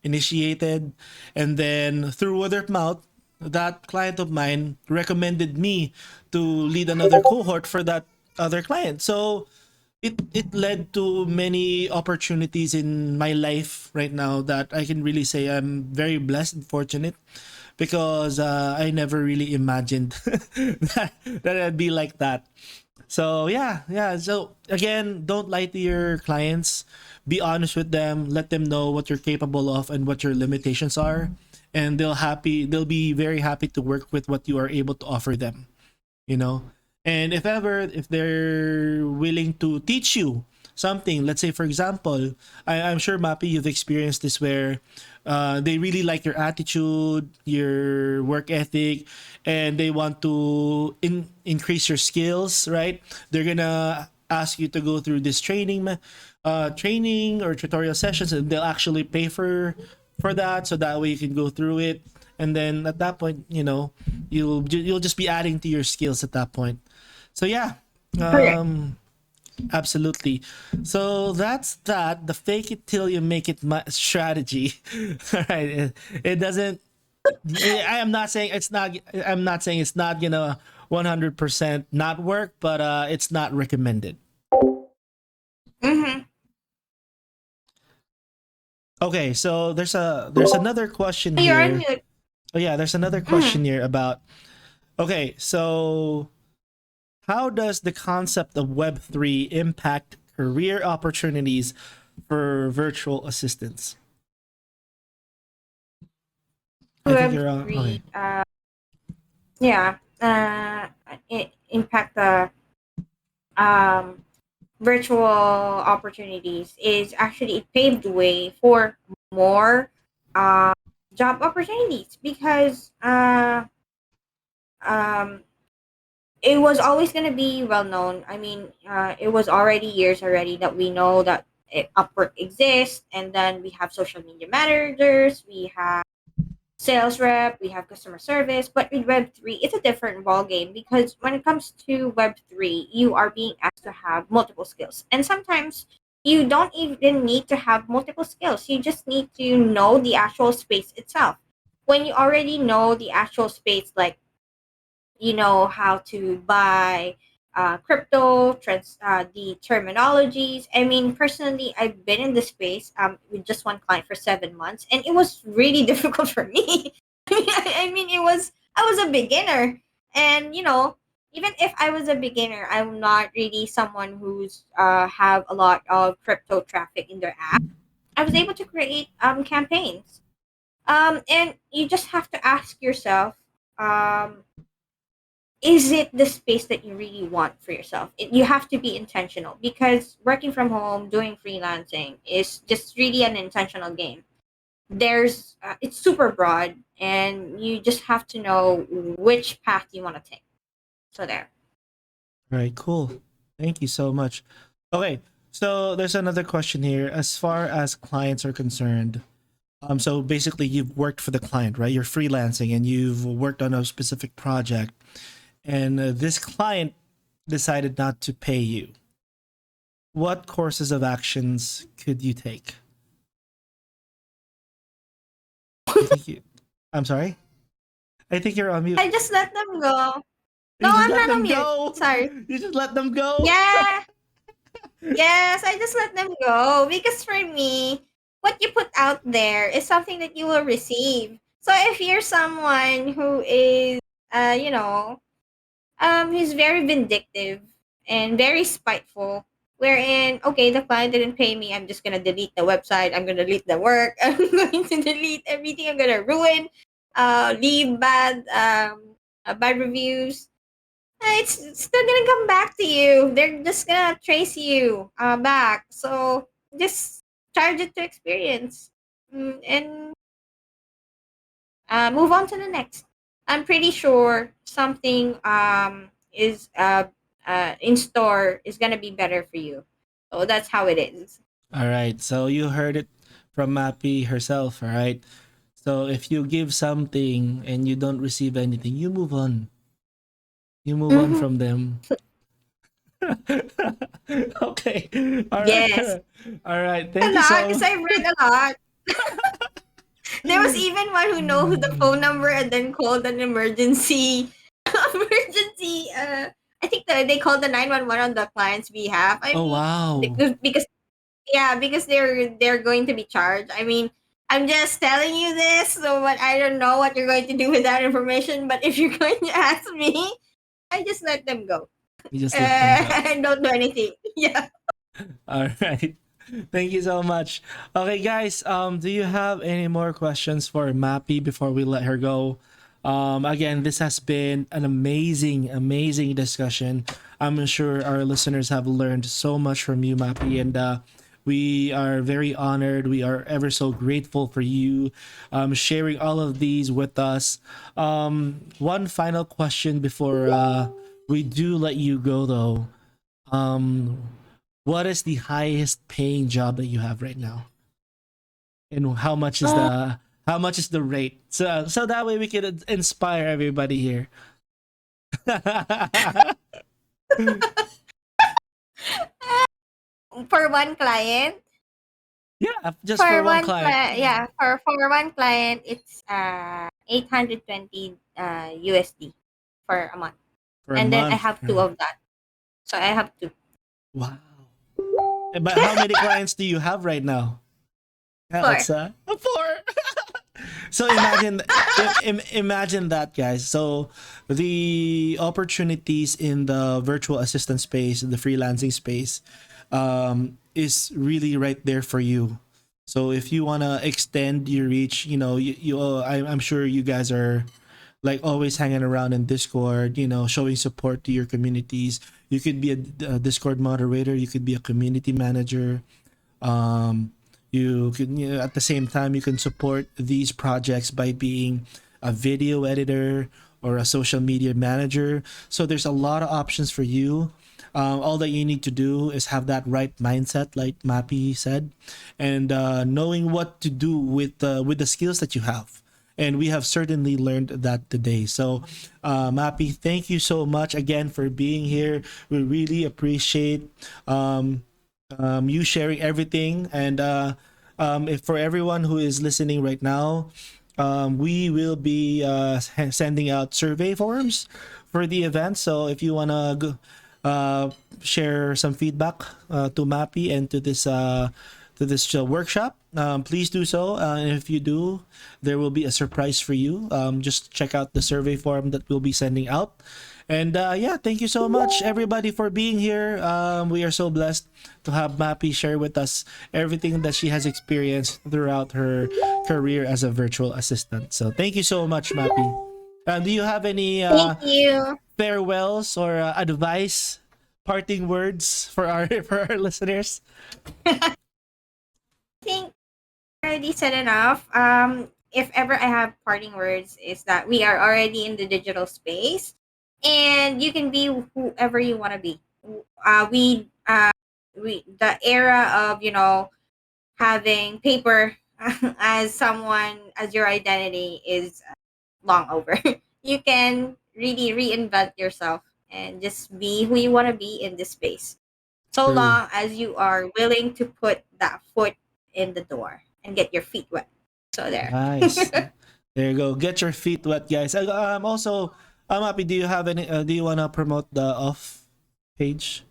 Speaker 1: initiated, and then through word of mouth, that client of mine recommended me to lead another cohort for that other client. So it led to many opportunities in my life right now that I can really say I'm very blessed and fortunate because I never really imagined that I'd be like that. So yeah. So again, don't lie to your clients. Be honest with them. Let them know what you're capable of and what your limitations are, and they'll be very happy to work with what you are able to offer them, you know. And if they're willing to teach you something, let's say for example, I'm sure Mappy, you've experienced this where they really like your attitude, your work ethic, and they want to increase your skills, right? They're gonna ask you to go through this training or tutorial sessions, and they'll actually pay for that, so that way you can go through it. And then at that point, you know, you'll just be adding to your skills at that point. So yeah,
Speaker 2: Correct.
Speaker 1: um, absolutely. So that's that. The fake it till you make it strategy. All right. It doesn't. I am not saying it's not. I'm not saying it's not gonna 100% not work, but it's not recommended.
Speaker 2: Mm-hmm.
Speaker 1: Okay. So there's another question
Speaker 2: You're on
Speaker 1: here.
Speaker 2: mute.
Speaker 1: Oh yeah, there's another
Speaker 2: Mm-hmm.
Speaker 1: question here about. Okay, so how does the concept of Web3 impact career opportunities for virtual assistants? I think
Speaker 2: Web
Speaker 1: you're on. Okay.
Speaker 2: three. Yeah. Impact the um virtual opportunities is actually it paved the way for more uh, job opportunities because um, it was always going to be well known. I mean, it was already years already that we know that Upwork exists, and then we have social media managers, we have sales rep, we have customer service. But with Web3, it's a different ball game because when it comes to Web3, you are being asked to have multiple skills. And sometimes you don't even need to have multiple skills. You just need to know the actual space itself. When you already know the actual space, like you know how to buy the terminologies. I mean, personally, I've been in this space with just one client for 7 months, and it was really difficult for me. I mean, I was a beginner, and even if I was a beginner, I'm not really someone who's have a lot of crypto traffic in their app. I was able to create campaigns And you just have to ask yourself, um, is it the space that you really want for yourself? You have to be intentional, because working from home, doing freelancing is just really an intentional game. It's super broad, and you just have to know which path you want to take. So there.
Speaker 1: All right, cool. Thank you so much. Okay, so there's another question here. As far as clients are concerned, so basically you've worked for the client, right? You're freelancing and you've worked on a specific project, and this client decided not to pay you. What courses of actions could you take? I think you. I'm sorry. I think you're on mute.
Speaker 2: I just let them go. No,
Speaker 1: You just
Speaker 2: I'm
Speaker 1: let
Speaker 2: not on
Speaker 1: them
Speaker 2: mute.
Speaker 1: go.
Speaker 2: Sorry.
Speaker 1: You just let them go.
Speaker 2: Yeah. Yes, I just let them go, because for me, what you put out there is something that you will receive. So if you're someone who is, you know, he's very vindictive and very spiteful, wherein, okay, the client didn't pay me, I'm just gonna delete the website, I'm gonna delete the work, I'm going to delete everything, I'm gonna ruin, leave bad reviews. It's still gonna come back to you. They're just gonna trace you back. So just charge it to experience, and move on to the next. I'm pretty sure something is in store is gonna be better for you. So that's how it is.
Speaker 1: All right. So you heard it from Mappy herself. All right. So if you give something and you don't receive anything, you move on. You move on
Speaker 2: Mm-hmm.
Speaker 1: from them. Okay. All
Speaker 2: Yes,
Speaker 1: right. All right.
Speaker 2: a
Speaker 1: Thank you
Speaker 2: lot,
Speaker 1: so.
Speaker 2: because I've read a lot. There was even one who know the phone number and then called an emergency emergency. I think they called the 911 on the client's behalf. I
Speaker 1: Oh
Speaker 2: mean,
Speaker 1: wow.
Speaker 2: because yeah, because they're going to be charged. I mean, I'm just telling you this, so but I don't know what you're going to do with that information. But if you're going to ask me, I just let them go.
Speaker 1: You just let them go.
Speaker 2: And don't do anything. Yeah.
Speaker 1: All right. Thank you so much. Okay, guys. Do you have any more questions for Mappy before we let her go? Again, this has been an amazing, amazing discussion. I'm sure our listeners have learned so much from you, Mappy, and we are very honored. We are ever so grateful for you sharing all of these with us. One final question before we do let you go, though. Um, what is the highest paying job that you have right now, and how much is the rate? So that way we can inspire everybody here.
Speaker 2: For one client,
Speaker 1: Yeah, just for one client
Speaker 2: yeah, for one client, it's 820 USD for a month,
Speaker 1: for a
Speaker 2: and then I
Speaker 1: month.
Speaker 2: have two of that. So I have two.
Speaker 1: Wow. But how many clients do you have right now?
Speaker 2: Four.
Speaker 1: Elsa, four. So imagine imagine that, guys. So the opportunities in the virtual assistant space, the freelancing space, is really right there for you. So if you want to extend your reach, I'm sure you guys are like always hanging around in Discord, showing support to your communities. You could be a Discord moderator, you could be a community manager. um, you can, at the same time, you can support these projects by being a video editor or a social media manager. So there's a lot of options for you. All that you need to do is have that right mindset, like Mappy said, and knowing what to do with the skills that you have. And we have certainly learned that today. So, Mappy, thank you so much again for being here. We really appreciate you sharing everything. And if for everyone who is listening right now, we will be sending out survey forms for the event. So if you want to share some feedback to Mappy and to this to this workshop, please do so. And if you do, there will be a surprise for you. Just check out the survey form that we'll be sending out. And yeah, thank you so much, everybody, for being here. We are so blessed to have Mapi share with us everything that she has experienced throughout her career as a virtual assistant. So thank you so much, Mapi. Do you have any
Speaker 2: Thank you.
Speaker 1: farewells or advice, parting words for our for our listeners?
Speaker 2: I think I already said enough. If ever I have parting words, is that we are already in the digital space, and you can be whoever you want to be. We the era of having paper as someone as your identity is long over. You can really reinvent yourself and just be who you want to be in this space. So
Speaker 1: True.
Speaker 2: long as you are willing to put that foot in the door and get your feet wet. So there.
Speaker 1: Nice. There you go. Get your feet wet, guys. Also, I'm happy. Do you have any? Do you wanna promote the off page?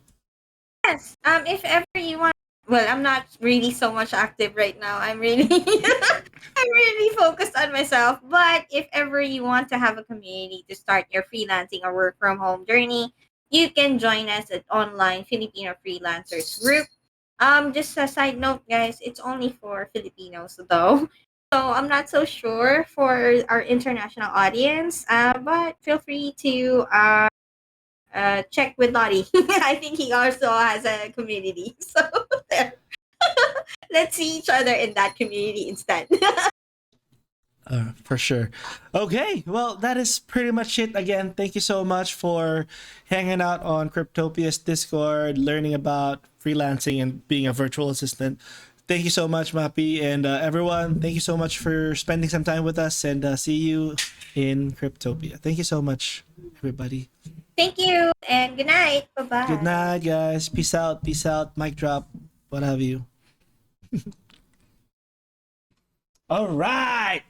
Speaker 2: Yes. If ever you want, well, I'm not really so much active right now. I'm really, I'm really focused on myself. But if ever you want to have a community to start your freelancing or work from home journey, you can join us at online Filipino freelancers group. Just a side note, guys, it's only for Filipinos though. So I'm not so sure for our international audience. But feel free to check with Lottie. I think he also has a community. So there. Let's see each other in that community instead.
Speaker 1: For sure. Okay, well, that is pretty much it. Again, thank you so much for hanging out on Cryptopia's Discord, learning about freelancing and being a virtual assistant. Thank you so much, Mapi, and everyone. Thank you so much for spending some time with us, and see you in Cryptopia. Thank you so much, everybody.
Speaker 2: Thank you and good night. Bye
Speaker 1: Good
Speaker 2: bye.
Speaker 1: night, guys. Peace out. Peace out. Mic drop. What have you. All right.